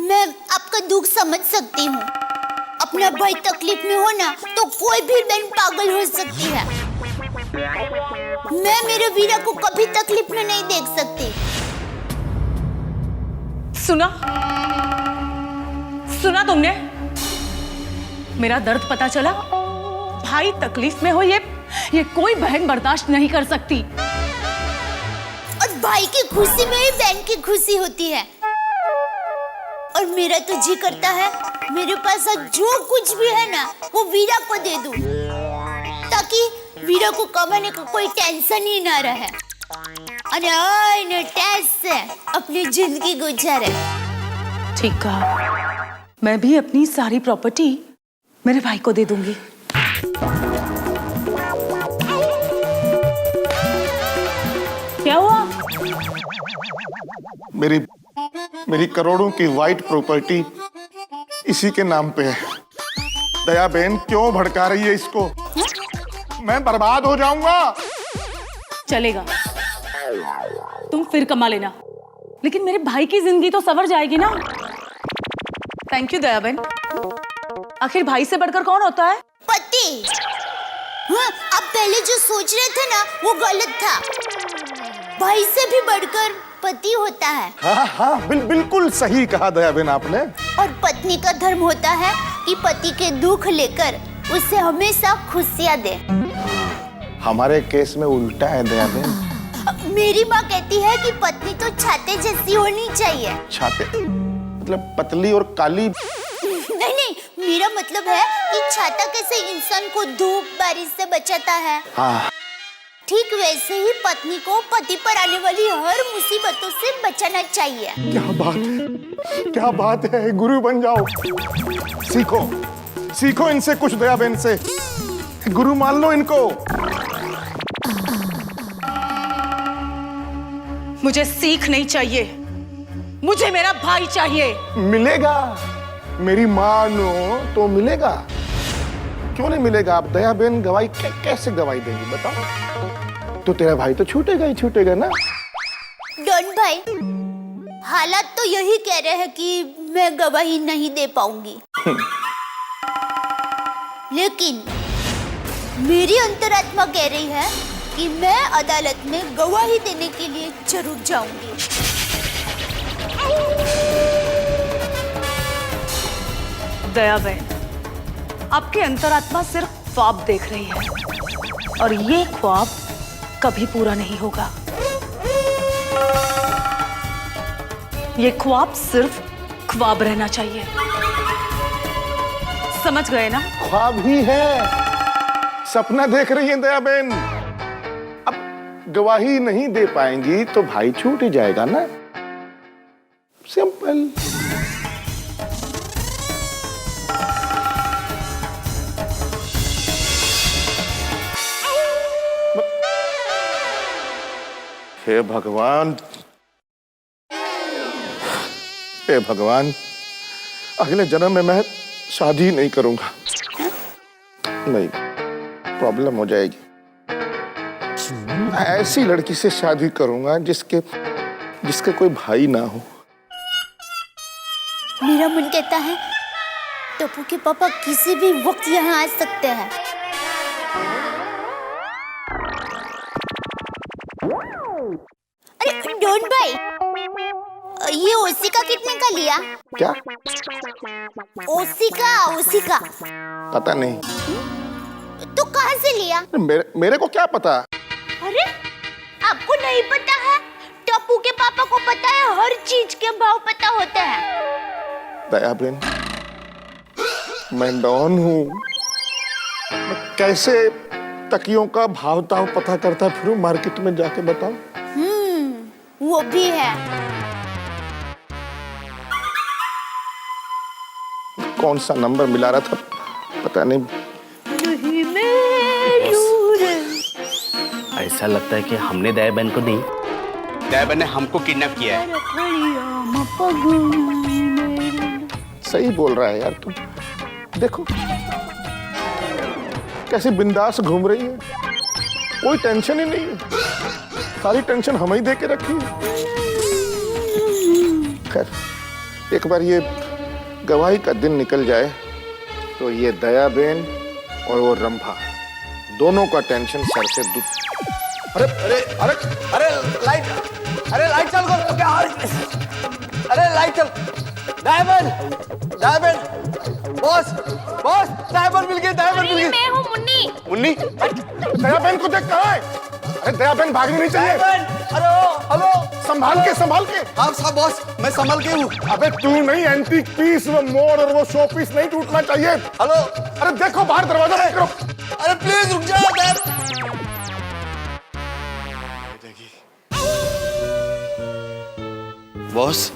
मैं आपका दुख समझ सकती हूँ। अपना भाई तकलीफ में हो ना तो कोई भी बहन पागल हो सकती है। मैं मेरे वीरा को कभी तकलीफ में नहीं देख सकती। सुना तुमने? मेरा दर्द पता चला? भाई तकलीफ में हो ये कोई बहन बर्दाश्त नहीं कर सकती। और भाई की खुशी में ही बहन की खुशी होती है। और मेरा तो जी करता है मेरे पास जो कुछ भी है ना वो वीरा को दे दूं, ताकि वीरा को कमाने का कोई टेंशन ही ना रहे और टेंशन से अपनी जिंदगी गुजारे। ठीक कहा, मैं भी अपनी सारी प्रॉपर्टी मेरे भाई को दे दूंगी। क्या हुआ? मेरी करोड़ों की वाइट प्रॉपर्टी इसी के नाम पे है। दया बहन क्यों भड़का रही है इसको? मैं बर्बाद हो जाऊंगा। चलेगा, तुम फिर कमा लेना, लेकिन मेरे भाई की जिंदगी तो संवर जाएगी ना। थैंक यू दया बहन। आखिर भाई से बढ़कर कौन होता है? पति। हाँ, आप पहले जो सोच रहे थे ना वो गलत था। भाई से भी बढ़कर पति होता है। हाँ हाँ, बिल्कुल सही कहा दया बहन आपने। और पत्नी का धर्म होता है कि पति के दुख लेकर उसे हमेशा खुशियाँ दे। हमारे केस में उल्टा है दया बहन। मेरी माँ कहती है कि पत्नी तो छाते जैसी होनी चाहिए। छाते मतलब पतली और काली? नहीं, मेरा मतलब है कि छाता कैसे इंसान को धूप बारिश से बचाता है, हाँ, ठीक वैसे ही पत्नी को पति पर आने वाली हर मुसीबतों से बचाना चाहिए। क्या बात है, क्या बात है, गुरु बन जाओ। सीखो इनसे कुछ, दया बहन से। गुरु मान लो इनको। मुझे सीख नहीं चाहिए, मुझे मेरा भाई चाहिए। मिलेगा, मेरी मानो तो मिलेगा। क्यों नहीं मिलेगा? आप दया बहन गवाही कैसे गवाही देंगी बताओ? तो तेरा भाई तो छूटेगा ही छूटेगा ना। डॉन भाई, हालात तो यही कह रहे हैं कि मैं गवाही नहीं दे पाऊंगी। लेकिन मेरी अंतरात्मा कह रही है कि मैं अदालत में गवाही देने के लिए जरूर जाऊंगी। दया बहन, आपकी अंतरात्मा सिर्फ ख्वाब देख रही है और ये ख्वाब कभी पूरा नहीं होगा। ये ख्वाब सिर्फ ख्वाब रहना चाहिए। समझ गए ना? ख्वाब ही है, सपना देख रही है दया बहन। अब गवाही नहीं दे पाएंगी तो भाई छूट ही जाएगा ना, सिंपल। हे भगवान, हे भगवान, अगले जन्म में मैं शादी नहीं करूंगा। नहीं, प्रॉब्लम हो जाएगी। ऐसी लड़की से शादी करूंगा जिसके कोई भाई ना हो। मेरा मन कहता है टप्पू के पापा किसी भी वक्त यहाँ आ सकते हैं। अरे डॉन भाई, ये ओसिका कितने का लिया? क्या? ओसिका पता नहीं। तो कहाँ से लिया? मेरे को क्या पता? अरे आपको नहीं पता है? टप्पू के पापा को पता है, हर चीज के भाव पता होते हैं। दया बहन, मैं डॉन हूँ, मैं कैसे तकियों का भाव ताव पता करता फिरूं मार्केट में जाके, बताओ। वो भी है। कौन सा नंबर मिला रहा था पता नहीं। ऐसा लगता है कि हमने दया बहन को नहीं, दया बहन ने हमको किडनैप किया है। सही बोल रहा है यार तुम। देखो कैसे बिंदास घूम रही है, कोई टेंशन ही नहीं है। सारी टेंशन हम ही दे के रखी है। खैर एक बार ये गवाही का दिन निकल जाए तो ये दया बहन और वो रंभा दोनों का टेंशन सर से दूर। अरे अरे अरे अरे लाइट चल गो क्या? अरे लाइट चल। डायमंड बॉस डायमंड मिल गई। मैं हूँ मुन्नी। मुन्नी, दया बहन को देख कहाँ है? अरे दया बहन भागनी नहीं चाहिए। हेलो संभाल के। हाँ साहब बॉस, मैं संभल के हूँ। अबे तू नहीं, एंटीक पीस, वो मोड़ और वो शो पीस नहीं टूटना चाहिए। हेलो, अरे देखो बाहर दरवाजा बंद करो। अरे प्लीज रुक जाओ। बॉस,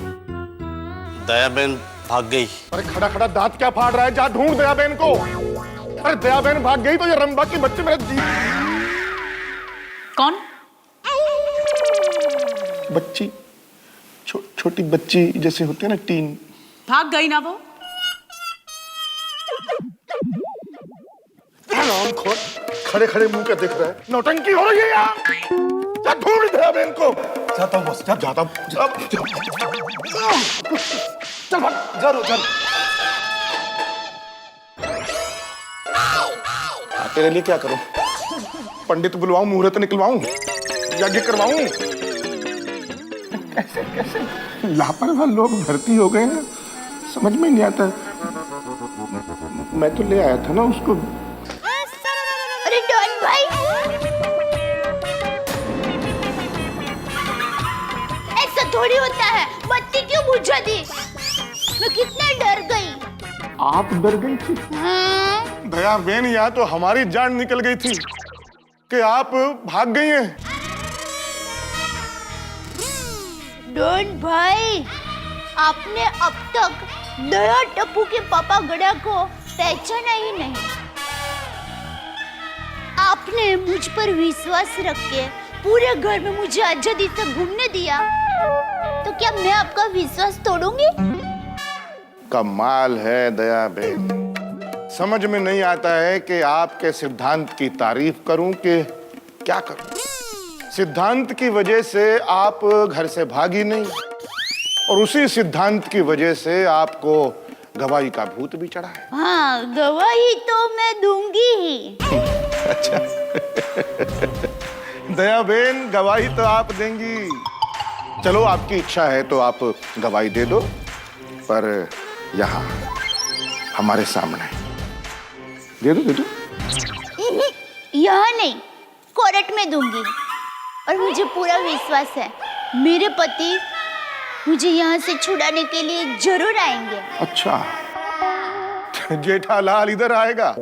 दया बहन भाग गई। अरे खड़ा दांत क्या फाड़ रहा है? जा ढूंढ दया बहन को। अरे दया बहन भाग गई तो ये रंभा की बच्चे मेरे कौन? बच्ची, छोटी बच्ची जैसे होती है ना, टीन। भाग गई ना वो? खड़े मुंह क्या देख रहा है? नौटंकी हो रही है यार। जा ढूंढ दया बहन को। जाता हूँ बॉस, जाता हूँ। चल भाग, जरूर। तेरे लिए क्या करूं? पंडित बुलवाऊं, मुहूर्त निकलवाऊं, यज्ञ करवाऊं? कैसे लापरवाह लोग भर्ती हो गए ना, समझ में नहीं आता। मैं तो ले आया था ना उसको। अरे डॉन भाई, ऐसा थोड़ी होता है। बत्ती क्यों बुझा दी? मैं कितना डर गई। आप डर गई थी? दया बहन, यहाँ तो हमारी जान निकल गई थी कि आप भाग गई हैं। डॉन भाई, आपने अब तक दया टप्पू के पापा गड़ा को पहचाना ही नहीं। आपने मुझ पर विश्वास रख के पूरे घर में मुझे आजादी से घूमने दिया, तो क्या मैं आपका विश्वास तोड़ूंगी? कमाल है दया बहन, समझ में नहीं आता है कि आपके सिद्धांत की तारीफ करूं कि क्या करूं। सिद्धांत की वजह से आप घर से भागी नहीं, और उसी सिद्धांत की वजह से आपको गवाही का भूत भी चढ़ा है। हाँ, गवाही तो मैं दूंगी ही। अच्छा दया बहन, गवाही तो आप देंगी। चलो, आपकी इच्छा है तो आप गवाही दे दो, पर यहाँ हमारे सामने दे दो। यहाँ नहीं, कोर्ट में दूंगी। और मुझे पूरा विश्वास है मेरे पति मुझे यहाँ से छुड़ाने के लिए जरूर आएंगे। अच्छा, जेठालाल इधर आएगा?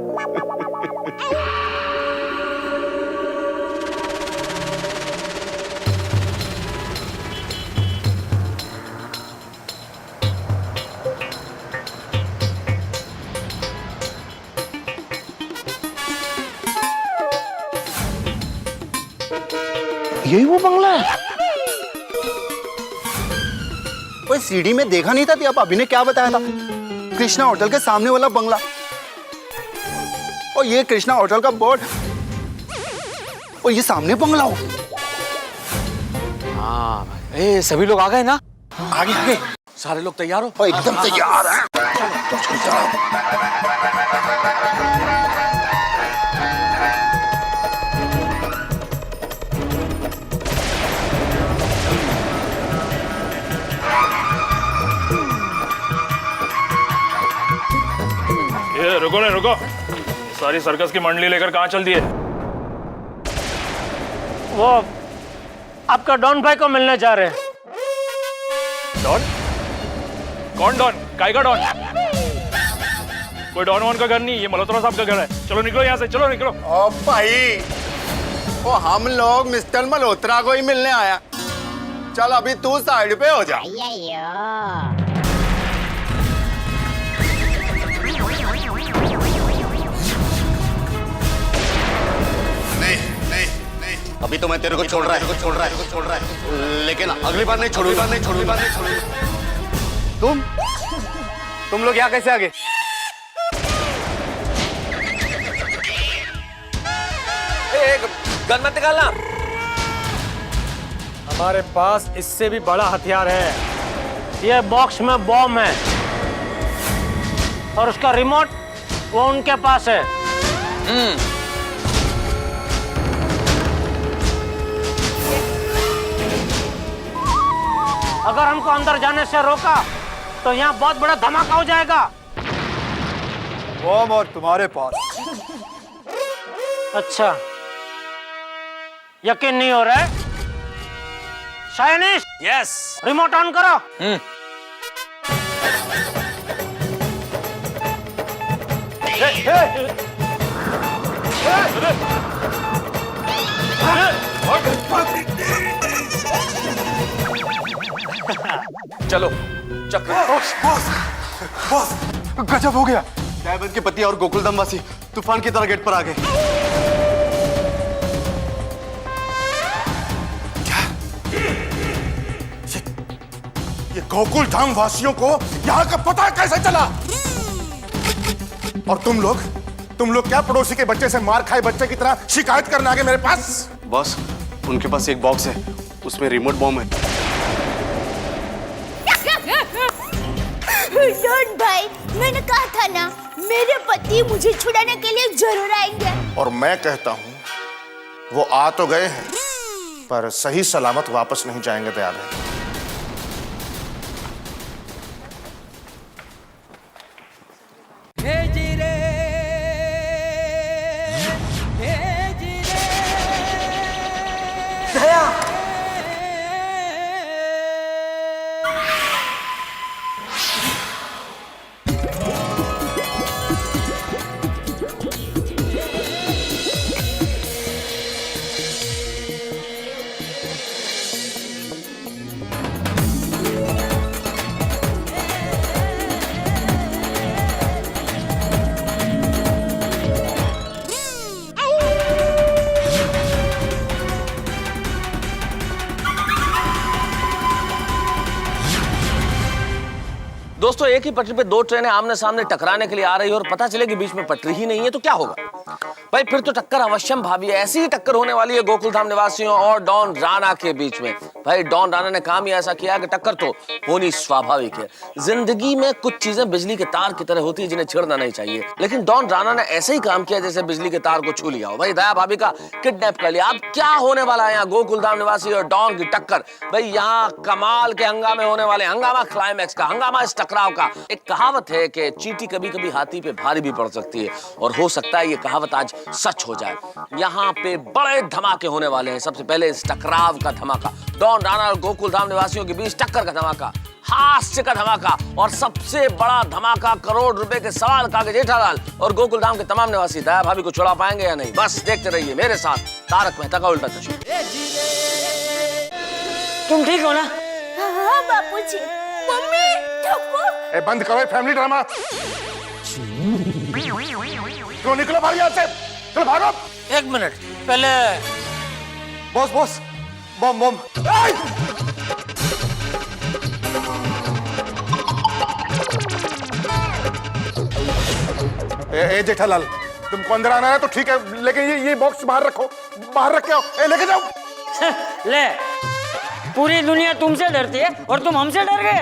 यही वो बंगला है? कोई सीढ़ी में देखा नहीं था दिया भाभी ने क्या बताया था? कृष्णा होटल के सामने वाला बंगला। और ये कृष्णा होटल का बोर्ड और ये सामने बंगला हो। हाँ भाई, ए सभी लोग आ गए ना? आगे आगे सारे लोग तैयार हो? एकदम तैयार हैं। ये रुको ना रुको, सारी सर्कस की मंडली लेकर कहाँ चल दिए? वो आपका डॉन भाई को मिलने जा रहे हैं। डॉन? कौन डॉन? काय का डॉन? कोई डॉन वॉन का घर नहीं, ये मल्होत्रा साहब का घर है। चलो निकलो यहाँ से, चलो निकलो। ओ भाई, वो हम लोग मिस्टर मल्होत्रा को ही मिलने आया। चल अभी तू साइड पे हो जा। अभी तो मैं तेरे को छोड़ रहा है, लेकिन अगली बार नहीं छोड़ूंगा। तुम लोग यहाँ कैसे आ गए? गन मत निकालना। हमारे पास इससे भी बड़ा हथियार है। ये बॉक्स में बॉम्ब है और उसका रिमोट वो उनके पास है। अगर हमको अंदर जाने से रोका तो यहाँ बहुत बड़ा धमाका हो जाएगा। बॉम्ब और तुम्हारे पास? अच्छा, यकीन नहीं हो रहा है? शाइनिश, यस, रिमोट ऑन करो। चलो चक्र। बॉस, गजब हो गया। दयाबंद के पति और गोकुलधाम वासी तूफान की तरह गेट पर आ गए। ये गोकुलधाम वासियों को यहाँ का पता कैसे चला? और तुम लोग क्या पड़ोसी के बच्चे से मार खाए बच्चे की तरह शिकायत करने आ गए मेरे पास? बॉस, उनके पास एक बॉक्स है, उसमें रिमोट बॉम्ब है। डॉन भाई, मैंने कहा था ना मेरे पति मुझे छुड़ाने के लिए जरूर आएंगे। और मैं कहता हूँ वो आ तो गए हैं पर सही सलामत वापस नहीं जाएंगे दयाबंद। दोस्तों, एक ही पटरी पे दो ट्रेनें आमने सामने टकराने के लिए आ रही है और पता चले कि बीच में पटरी ही नहीं है तो क्या होगा? भाई फिर तो टक्कर अवश्यम भावी है। ऐसी ही टक्कर होने वाली है गोकुलधाम निवासियों और डॉन राणा के बीच में। भाई डॉन राणा ने काम ही ऐसा किया कि टक्कर तो होनी स्वाभाविक है। जिंदगी में कुछ चीजें बिजली के तार की तरह होती है जिन्हें छेड़ना नहीं चाहिए, लेकिन डॉन राणा ने ऐसे ही काम किया जैसे बिजली के तार को छू लिया हो। भाई दया भाभी का किडनैप कर लिया। अब क्या होने वाला है यहाँ गोकुलधाम निवासी और डॉन की टक्कर? भाई यहाँ कमाल के हंगामे होने वाले, हंगामा क्लाइमैक्स का, हंगामा इस टकराव का। एक कहावत है कि चींटी कभी कभी हाथी पे भारी भी पड़ सकती है, और हो सकता है ये कहावत आज सच हो जाए। यहाँ पे बड़े धमाके होने वाले हैं। सबसे पहले इस टकराव का धमाका, डॉन राणा और गोकुल धाम निवासियों के बीच टक्कर का धमाका, हास्य का धमाका, और सबसे बड़ा धमाका करोड़ रुपए के सवाल का जेठालाल और गोकुल धाम के तमाम निवासी दया भाभी को छुड़ा पाएंगे या नहीं। बस देखते रहिए मेरे साथ तारक मेहता का उल्टा चश्मा। तुम ठीक हो ना? हाँ बापूजी। मम्मी ए, बंद करो फैमिली ड्रामा। क्यों निकलो भाई यहाँ से, चलो भागो। एक मिनट पहले। बॉस बॉस, बम बम। ए जेठालाल, तुमको अंदर आना है तो ठीक है, लेकिन ये बॉक्स बाहर रखो, बाहर रख के आओ। लेके जाओ। ले, पूरी दुनिया तुमसे डरती है और तुम हमसे डर गए।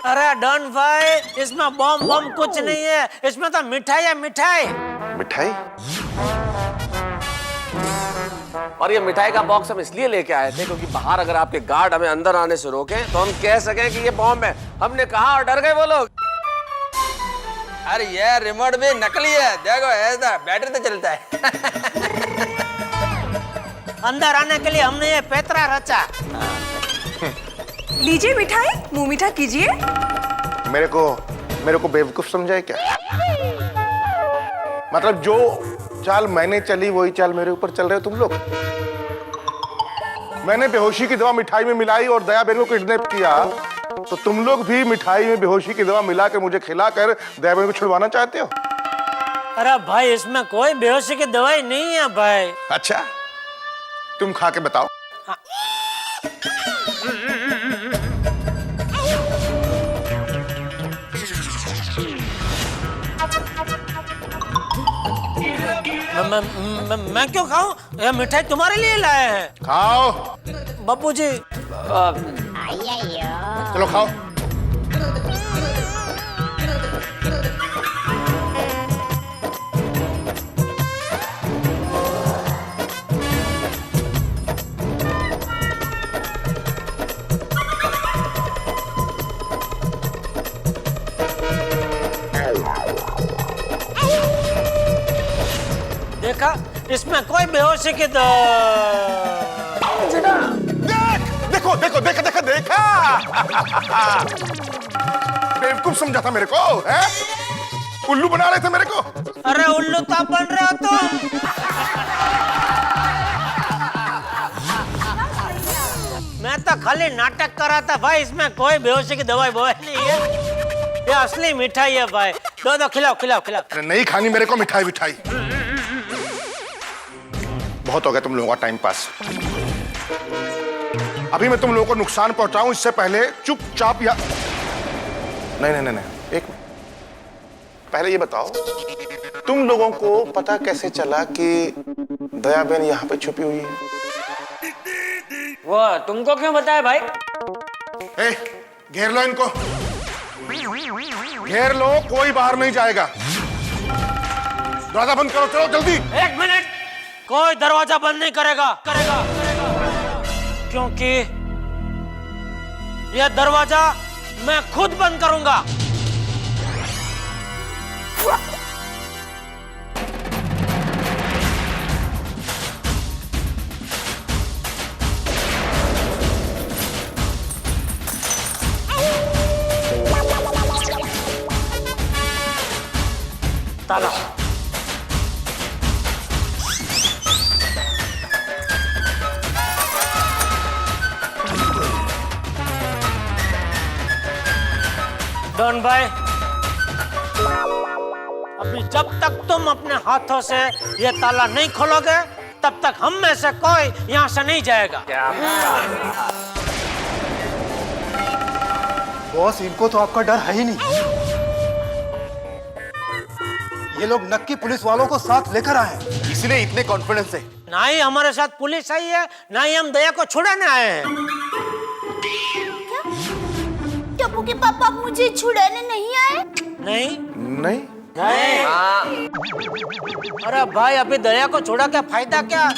अरे डॉन भाई, इसमें बम बम कुछ नहीं है, इसमें तो मिठाई है, मिठाई। मिठाई? और ये मिठाई का बॉक्स हम इसलिए लेके आए थे क्योंकि बाहर अगर आपके गार्ड हमें अंदर आने से रोके तो हम कह सकें कि ये बॉम्ब है। हमने कहा और डर गए वो लोग। अरे ये रिमोट भी नकली है, देखो ऐसा बैटरी तो चलता है। अंदर आने के लिए हमने ये पैतरा रचा। लीजिए मिठाई, मुंह मीठा कीजिए। मेरे को बेवकूफ समझाए क्या? मतलब जो चाल मैंने चली वही चाल मेरे ऊपर चल रहे हो तुम लोग। मैंने बेहोशी की दवा मिठाई में मिलाई और दया बहन को किडनैप किया, तो तुम लोग भी मिठाई में बेहोशी की दवा मिला के मुझे खिलाकर दया बहन को छुड़वाना चाहते हो? अरे भाई, इसमें कोई बेहोशी की दवाई नहीं है भाई। अच्छा, तुम खा के बताओ। मैं क्यों खाऊं? यह मिठाई तुम्हारे लिए लाए हैं। खाओ बापूजी। चलो खाओ। देखा, इसमें कोई बेहोशी की देखो देखो देखा देखा देखा। बेवकूफ समझा था मेरे को, है? उल्लू बना रहे थे मेरे को। अरे उल्लू तो बन रहे हो तुम। मैं तो खाली नाटक कर रहा था भाई, इसमें कोई बेहोशी की दवाई नहीं है। ये असली मिठाई है भाई। दो खिलाओ खिलाओ खिलाओ। अरे नहीं खानी मेरे को मिठाई विठाई। बहुत हो गया तुम लोगों का टाइम पास। अभी मैं तुम लोगों को नुकसान पहुंचाऊं इससे पहले चुपचाप या नहीं, एक पहले ये बताओ, तुम लोगों को पता कैसे चला कि दया बहन यहाँ पे छुपी हुई है? वो तुमको क्यों बताया भाई? घेर लो इनको, घेर लो, कोई बाहर नहीं जाएगा। दरवाजा बंद करो, चलो जल्दी। एक मिनट, कोई दरवाजा बंद नहीं करेगा क्योंकि यह दरवाजा मैं खुद बंद करूंगा। ताला। डॉन भाई, अभी जब तक तुम अपने हाथों से ये ताला नहीं खोलोगे तब तक हम में से कोई यहाँ से नहीं जाएगा। बॉस, इनको तो आपका डर है ही नहीं। ये लोग नक्की पुलिस वालों को साथ लेकर आए हैं, इसलिए इतने कॉन्फिडेंस है। ना ही हमारे साथ पुलिस आई है, ना ही हम दया को छुड़ाने आए हैं। टप्पू के पापा मुझे छुड़ाने नहीं आए? नहीं। अरे भाई, अभी दया को छोड़ा क्या फायदा क्या,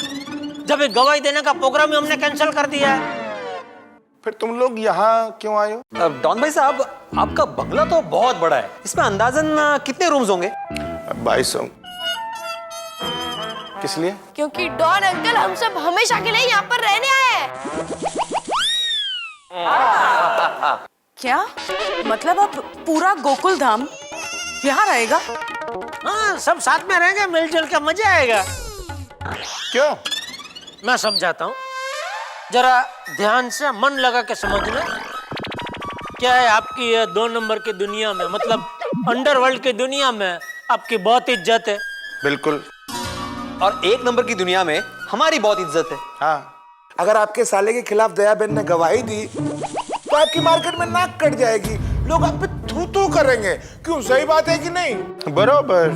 जब गवाही देने का प्रोग्राम ही हमने कैंसिल कर दिया है। फिर तुम लोग यहाँ क्यों आए हो? डॉन भाई साहब, आपका बंगला तो बहुत बड़ा है, इसमें अंदाजन कितने रूम्स होंगे? 22 किस लिए? क्योंकि डॉन अंकल हम सब हमेशा के लिए यहाँ पर रहने आए हैं। क्या मतलब अब पूरा गोकुल धाम यहाँ रहेगा? हाँ, सब साथ में रहेंगे, मिलजुल के मजा आएगा। क्यों? मैं समझाता हूँ, जरा ध्यान से मन लगा के समझना। क्या है, आपकी ये 2 नंबर की दुनिया में, मतलब अंडरवर्ल्ड की दुनिया में आपकी बहुत इज्जत है। बिल्कुल। और 1 नंबर की दुनिया में हमारी बहुत इज्जत है। हाँ, अगर आपके साले के खिलाफ दया बहन ने गवाही दी तो आपकी मार्केट में नाक कट जाएगी, लोग आप पे थू थू करेंगे। क्यों, सही बात है कि नहीं? बराबर।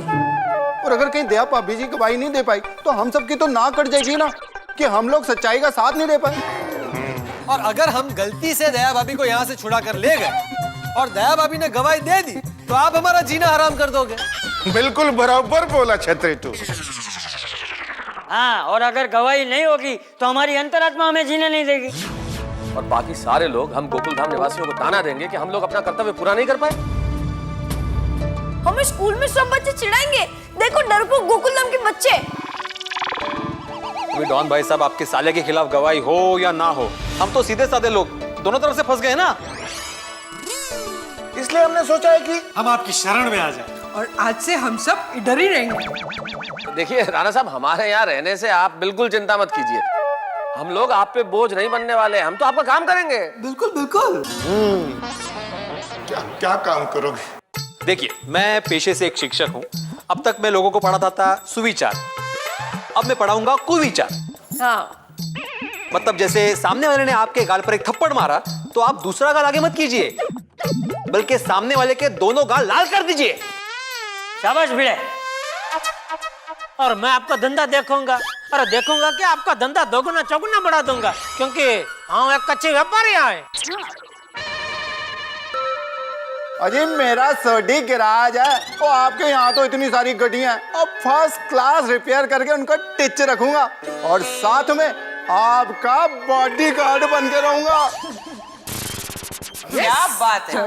और अगर कहीं दया भाभी जी गवाही नहीं दे पाई तो हम सबकी तो नाक कट जाएगी ना, कि हम लोग सच्चाई का साथ नहीं दे पाए। और अगर हम गलती से दया भाभी को यहाँ से छुड़ा कर ले गए और दया भाभी ने गवाही दे दी तो आप हमारा जीना हराम कर दोगे। बिल्कुल बराबर बोला छतरी तू। हाँ, और अगर गवाही नहीं होगी तो हमारी अंतरात्मा हमें जीने नहीं देगी। और बाकी सारे लोग हम गोकुलधाम निवासियों को ताना देंगे कि हम लोग अपना कर्तव्य पूरा नहीं कर पाए। हमें स्कूल में सब बच्चे चिढ़ाएंगे, देखो डरपोक गोकुलधाम के बच्चे। डॉन भाई साहब, आपके साले के खिलाफ गवाही हो या ना हो, हम तो सीधे साधे लोग दोनों तरफ से फंस गए ना। इसलिए हमने सोचा है कि हम आपकी शरण में आ जाए और आज से हम सब इधर ही रहेंगे। देखिए राणा साहब, हमारे यहाँ रहने से आप बिल्कुल चिंता मत कीजिए। हम लोग आप पे बोझ नहीं बनने वाले, हम तो आपका काम करेंगे। बिल्कुल बिल्कुल। क्या काम करोगे? देखिए, मैं पेशे से एक शिक्षक हूँ। अब तक मैं लोगों को पढ़ाता था सुविचार, अब मैं पढ़ाऊंगा कुविचार। हाँ। मतलब जैसे सामने वाले ने आपके गाल पर एक थप्पड़ मारा तो आप दूसरा गाल आगे मत कीजिए, बल्कि सामने वाले के दोनों गाल लाल कर दीजिए। शाबाश भिड़े। और मैं आपका धंधा देखूंगा, और देखूंगा कि आपका धंधा दोगुना चौगुना बढ़ा दूंगा, क्योंकि हम एक कच्चे व्यापारी आए। अजी मेरा सर्डी गैराज है, और आपके यहाँ तो इतनी सारी गाड़ियां हैं, अब फर्स्ट क्लास रिपेयर करके उनका टिच रखूंगा और साथ में आपका बॉडीगार्ड बन के रहूंगा। क्या बात है।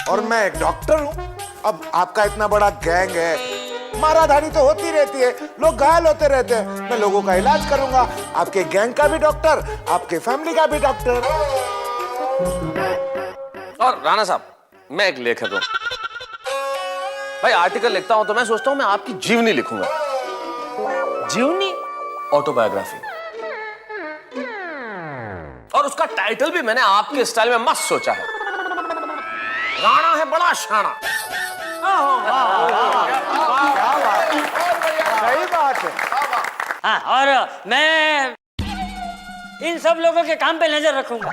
और मैं एक डॉक्टर हूँ। अब आपका इतना बड़ा गैंग है, माराधारी तो होती रहती है, लोग घायल होते रहते हैं, मैं लोगों का इलाज करूंगा। आपके गैंग का भी डॉक्टर, आपके फैमिली का भी डॉक्टर। और राणा साहब, मैं एक लेखक हूं भाई, आर्टिकल लिखता हूं तो मैं सोचता हूं मैं आपकी जीवनी लिखूंगा। जीवनी? ऑटोबायोग्राफी। और उसका टाइटल भी मैंने आपके स्टाइल में मस्त सोचा है, राणा है बड़ा शाना। सही बात है। हाँ, और मैं इन सब लोगों के काम पे नजर रखूंगा।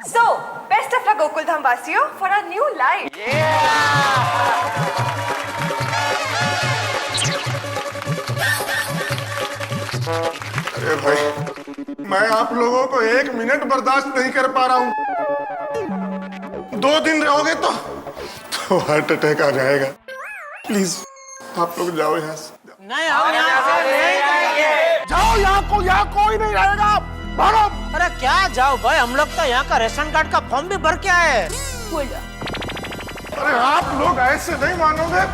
So, best of luck Gokuldham वासियों for a new life. अरे भाई, मैं आप लोगों को 1 मिनट बर्दाश्त नहीं कर पा रहा हूँ। 2 दिन रहोगे तो हार्ट अटैक आ जाएगा। प्लीज आप लोग जाओ यहाँ से। नहीं, हम यहाँ से नहीं जाएंगे। जाओ, यहाँ कोई नहीं रहेगा, भागो। अरे क्या जाओ भाई, हम लोग तो यहाँ का राशन कार्ड का फॉर्म भी भर के आए। अरे आप लोग ऐसे नहीं मानोगे।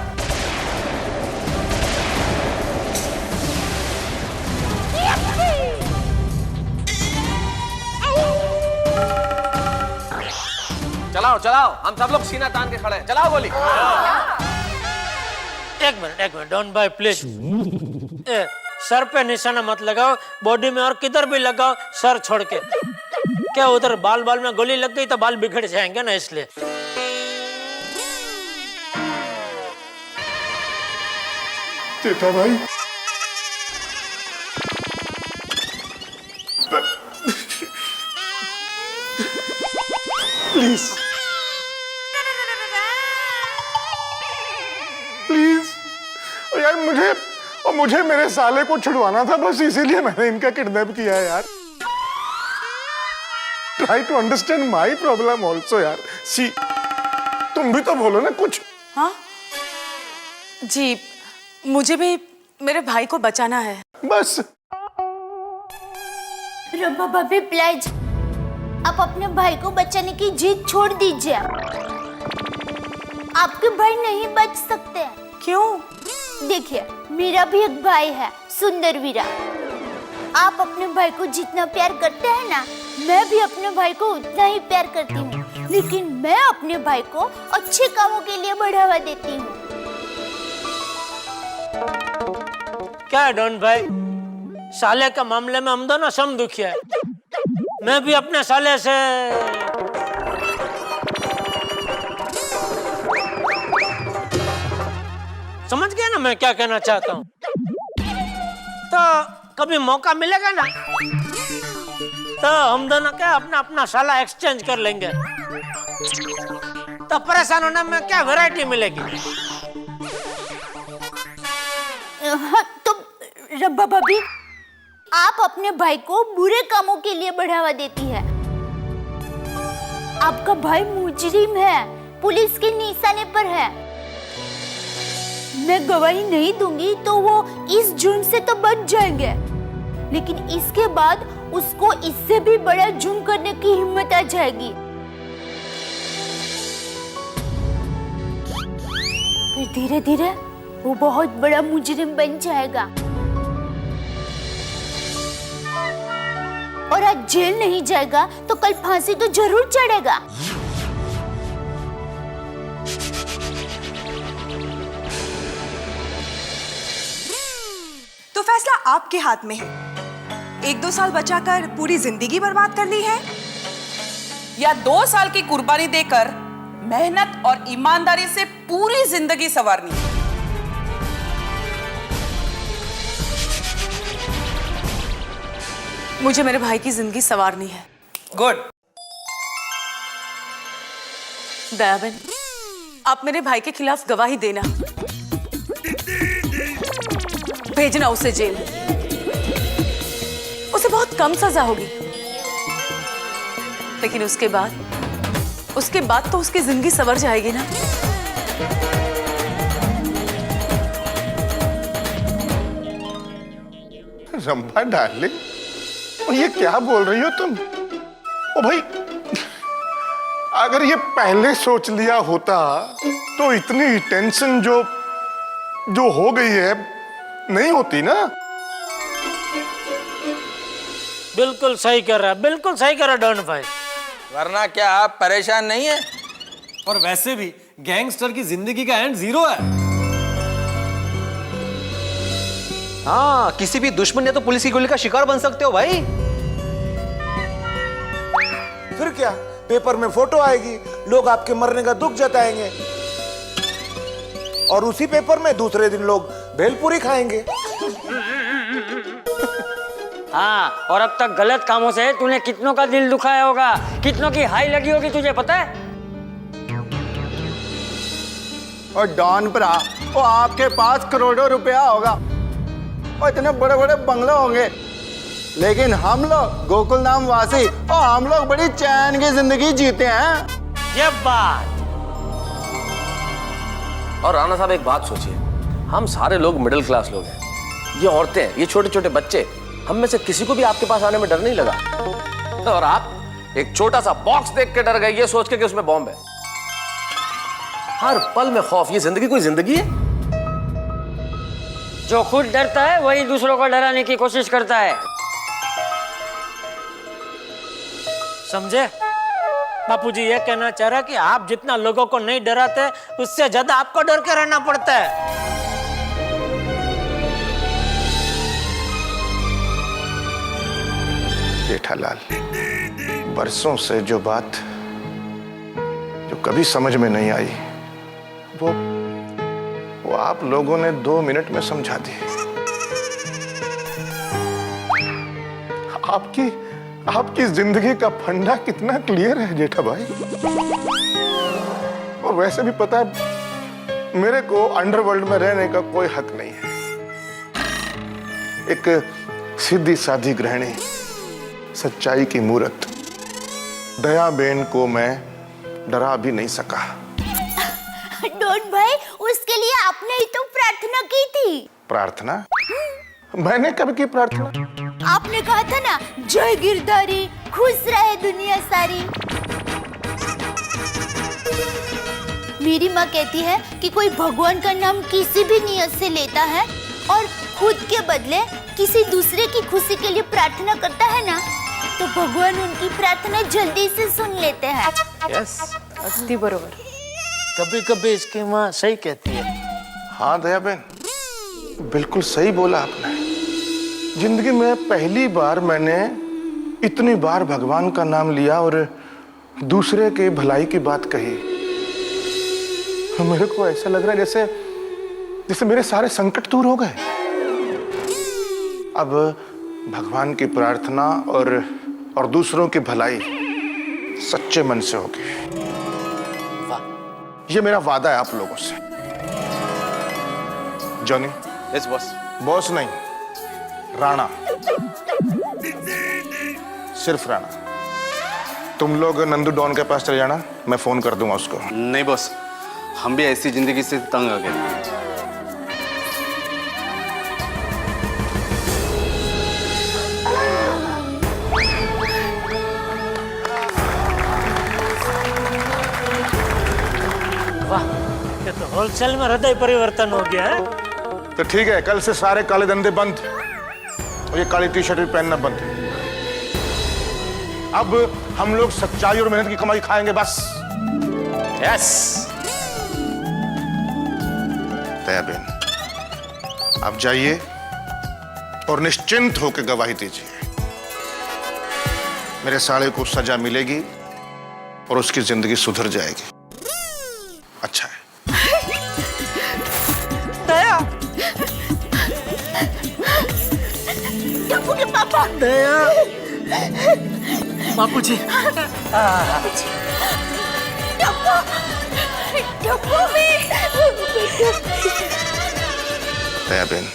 चलाओ चलाओ, हम सब लोग सीना तान के खड़े हैं, चलाओ गोली। एक मिनट डॉन भाई प्लीज। सर पे निशाना मत लगाओ, बॉडी में और किधर भी लगाओ, सर छोड़ के। क्या उधर बाल में गोली लग गई तो बाल बिगड़ जाएंगे ना, इसलिए। जेठा भाई, प्लीज यार, मुझे मेरे साले को छुड़वाना था, बस इसीलिए मैंने इनका किडनैप किया है यार। Try to understand my problem also यार। सी, तुम भी तो बोलो ना कुछ। हाँ जी, मुझे भी मेरे भाई को बचाना है। बस रंभा भाभी प्लीज, आप अपने भाई को बचाने की जिद छोड़ दीजिए। आपके भाई नहीं बच सकते। क्यों? देखिए, मेरा भी एक भाई है, सुंदर वीरा। आप अपने भाई को जितना प्यार करते हैं ना, मैं भी अपने भाई को उतना ही प्यार करती हूँ, लेकिन मैं अपने भाई को अच्छे कामों के लिए बढ़ावा देती हूँ। क्या है डॉन भाई, साले के मामले में हम दोनों सम दुखी है। मैं भी अपने साले से समझ गया ना मैं क्या कहना चाहता हूँ। तो कभी मौका मिलेगा ना तो हम दोनों क्या अपना अपना साला एक्सचेंज कर लेंगे, तो परेशान होने में क्या वैरायटी मिलेगी। हाँ, तो रब्बा भाभी, आप अपने भाई को बुरे कामों के लिए बढ़ावा देती है। आपका भाई मुजरिम है, पुलिस के निशाने पर है। मैं गवाही नहीं दूंगी तो वो इस जुर्म से तो बच जाएंगे, लेकिन इसके बाद उसको इससे भी बड़ा जुर्म करने की हिम्मत आ जाएगी। फिर धीरे धीरे वो बहुत बड़ा मुजरिम बन जाएगा और आज जेल नहीं जाएगा तो कल फांसी तो जरूर चढ़ेगा। तो फैसला आपके हाथ में है। 1-2 साल बचाकर पूरी जिंदगी बर्बाद कर ली है, या 2 साल की कुर्बानी देकर मेहनत और ईमानदारी से पूरी जिंदगी संवारनी है। मुझे मेरे भाई की जिंदगी संवारनी है। गुड। दयाबेन, आप मेरे भाई के खिलाफ गवाही देना, भेजना उसे जेल। उसे बहुत कम सजा होगी, लेकिन उसके बाद तो उसकी जिंदगी संवर जाएगी ना। रंभा डार्लिंग, ये क्या बोल रही हो तुम? ओ भाई, अगर ये पहले सोच लिया होता तो इतनी टेंशन जो हो गई है नहीं होती ना। बिल्कुल सही कर रहा है, बिल्कुल सही कर रहा डॉन भाई। वरना क्या आप परेशान नहीं है? और वैसे भी गैंगस्टर की जिंदगी का एंड 0 है। हाँ, किसी भी दुश्मन या तो पुलिस की गोली का शिकार बन सकते हो भाई। फिर क्या, पेपर में फोटो आएगी, लोग आपके मरने का दुख जताएंगे और उसी पेपर में दूसरे दिन लोग भेलपूरी खाएंगे। हाँ, और अब तक गलत कामों से तूने कितनों का दिल दुखाया होगा, कितनों की हाई लगी होगी, तुझे पता है? और डॉन ब्रा, वो आपके पास करोड़ों रुपया होगा और इतने बड़े बड़े बंगले होंगे, लेकिन हम लोग गोकुल धाम वासी और हम लोग बड़ी चैन की जिंदगी जीते हैं। ये बात। और राणा साहब एक बात सोचिए, हम सारे लोग मिडिल क्लास लोग हैं। ये औरतें, ये छोटे छोटे बच्चे, हम में से किसी को भी आपके पास आने में डर नहीं लगा। और आप एक छोटा सा बॉक्स देख के डर गए, ये सोच के कि उसमें बॉम्ब है। हर पल में खौफ। ये जिंदगी कोई जिंदगी है? जो खुद डरता है वही दूसरों को डराने की कोशिश करता है। समझे? बापूजी ये कहना चाह रहा है कि आप जितना लोगों को नहीं डराते, उससे ज्यादा आपको डर के रहना पड़ता है। जेठालाल, बरसों से जो बात जो कभी समझ में नहीं आई, वो आप लोगों ने 2 मिनट में समझा दी। आपकी जिंदगी का फंडा कितना क्लियर है जेठा भाई। और वैसे भी पता है, मेरे को अंडरवर्ल्ड में रहने का कोई हक नहीं है। एक सीधी साधी गृहिणी, सच्चाई की मूरत दयाबेन को मैं डरा भी नहीं सका। डॉन भाई, उसके लिए आपने ही तो प्रार्थना की थी। प्रार्थना? मैंने कब की प्रार्थना? आपने कहा था ना, जय गिरधारी, खुश रहे दुनिया सारी। मेरी माँ कहती है कि कोई भगवान का नाम किसी भी नियत से लेता है और खुद के बदले किसी दूसरे की खुशी के लिए प्रार्थना करता है ना, तो भगवान उनकी प्रार्थना जल्दी से सुन लेते हैं। यस, अति बरोबर। कभी कभी इसकी माँ सही कहती है। हाँ दया बहन, बिल्कुल सही बोला आपने। जिंदगी में पहली बार मैंने इतनी बार भगवान का नाम लिया और दूसरे के भलाई की बात कही। मेरे को ऐसा लग रहा है जैसे मेरे सारे संकट दूर हो गए। अब भगवान की प्रार्थना और दूसरों की भलाई सच्चे मन से होगी। ये मेरा वादा है आप लोगों से। जॉनी। Yes boss. बॉस नहीं, राणा, सिर्फ राणा। तुम लोग नंदू डॉन के पास चले जाना, मैं फोन कर दूंगा उसको। नहीं बॉस, हम भी ऐसी जिंदगी से तंग आ गए। वाह, ये तो होलसेल में हृदय परिवर्तन हो गया है। तो ठीक है, कल से सारे काले धंधे बंद और ये काली टी शर्ट भी पहनना बंद। अब हम लोग सच्चाई और मेहनत की कमाई खाएंगे बस। यस। दया बहन, आप जाइए और निश्चिंत होकर गवाही दीजिए। मेरे साले को सजा मिलेगी और उसकी जिंदगी सुधर जाएगी। अच्छा है। दया, टप्पू के पापा। दया, बापू जी। टप्पू भी। दया बहन,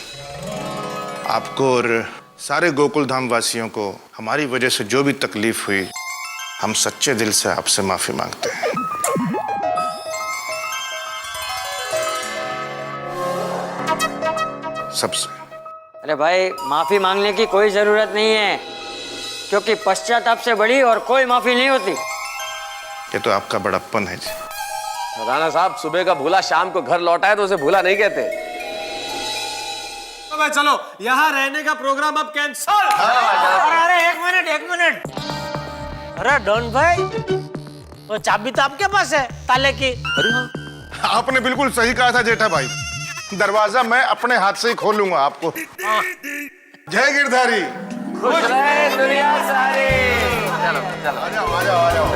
आपको और सारे गोकुल धाम वासियों को हमारी वजह से जो भी तकलीफ हुई, हम सच्चे दिल से आपसे माफी मांगते हैं। सबसे। अरे भाई, माफी मांगने की कोई जरूरत नहीं है, क्योंकि पश्चाताप से बड़ी और कोई माफी नहीं होती। ये तो आपका बड़प्पन है जी। राणा साहब, सुबह का भूला शाम को घर लौटा है तो उसे भूला नहीं कहते। तो भाई चलो, यहाँ रहने का प्रोग्राम अब कैंसल। अरे एक मिनट। अरे डॉन भाई, वो चाबी तो आपके पास है ताले की। आपने बिल्कुल सही कहा था जेठा भाई, दरवाजा मैं अपने हाथ से ही खोलूंगा आपको। जय गिरधारी। खुश रहे दुनिया सारी। चलो चलो, आ जाओ।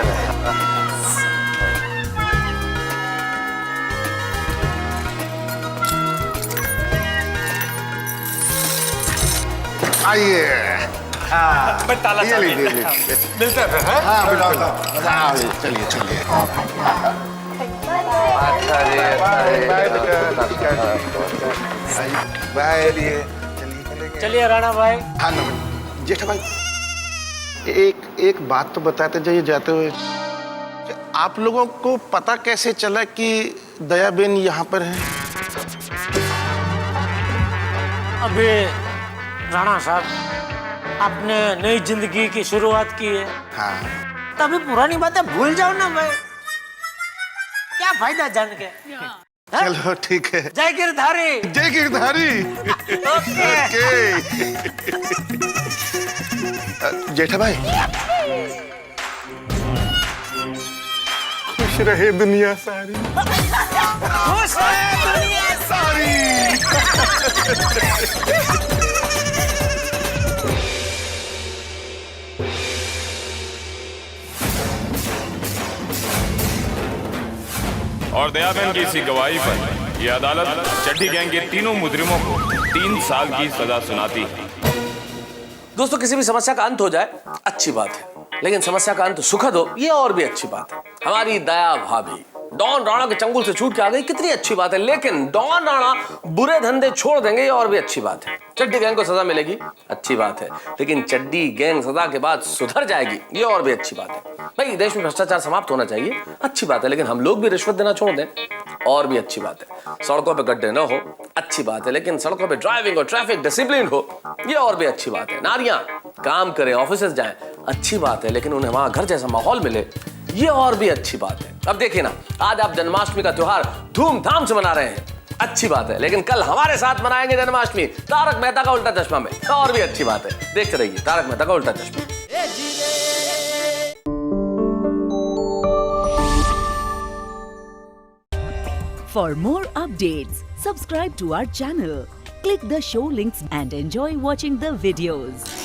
आइए। ताला ये लीजिए। मिलते हैं फिर। हाँ बिल्कुल। चलिए। चलिए राणा भाई। हाँ नमन। जेठा भाई, एक बात तो बताते जाइए जाते हुए, आप लोगों को पता कैसे चला कि दया बेन यहाँ पर है? अबे राणा साहब, आपने नई जिंदगी की शुरुआत की है। हाँ। तभी पुरानी बातें भूल जाओ ना भाई, क्या फायदा जान के। चलो ठीक है। जय गिरधारी। जय गिरधारी। ओके। जेठा भाई, खुश रहे दुनिया सारी। खुश रहे दुनिया सारी। और दयाबेन की इसी गवाही पर यह अदालत चड्डी गैंग के तीनों मुजरिमों को 3 साल की सजा सुनाती है। दोस्तों, किसी भी समस्या का अंत हो जाए अच्छी बात है, लेकिन समस्या का अंत सुखद हो ये और भी अच्छी बात है। हमारी दया भाभी डॉन राणा के चंगुल से छूट के आ गई, कितनी अच्छी बात है। लेकिन डॉन राणा बुरे धंधे छोड़ देंगे, ये और भी अच्छी बात है। चड्डी गैंग को सजा मिलेगी, अच्छी बात है। लेकिन चड्डी गैंग सजा के बाद सुधर जाएगी, ये और भी अच्छी बात है। भाई देश में भ्रष्टाचार समाप्त होना चाहिए, अच्छी बात है। लेकिन हम लोग भी रिश्वत देना छोड़ दें, और भी अच्छी बात है। सड़कों पे गड्ढे न हो, अच्छी बात है। लेकिन सड़कों पे ड्राइविंग और ट्रैफिक डिसिप्लिन हो, ये और भी अच्छी बात है। नारियां काम करें, ऑफिस जाएं, अच्छी बात है। लेकिन उन्हें वहां घर जैसा माहौल मिले, ये और भी अच्छी बात है। अब देखिए ना, आज आप जन्माष्टमी का त्योहार धूमधाम से मना रहे हैं, अच्छी बात है। लेकिन कल हमारे साथ मनाएंगे जन्माष्टमी तारक मेहता का उल्टा चश्मा में, और भी अच्छी बात है। देखते रहिए तारक मेहता का उल्टा चश्मा। For more updates, subscribe to our channel, click the show links and enjoy watching the videos.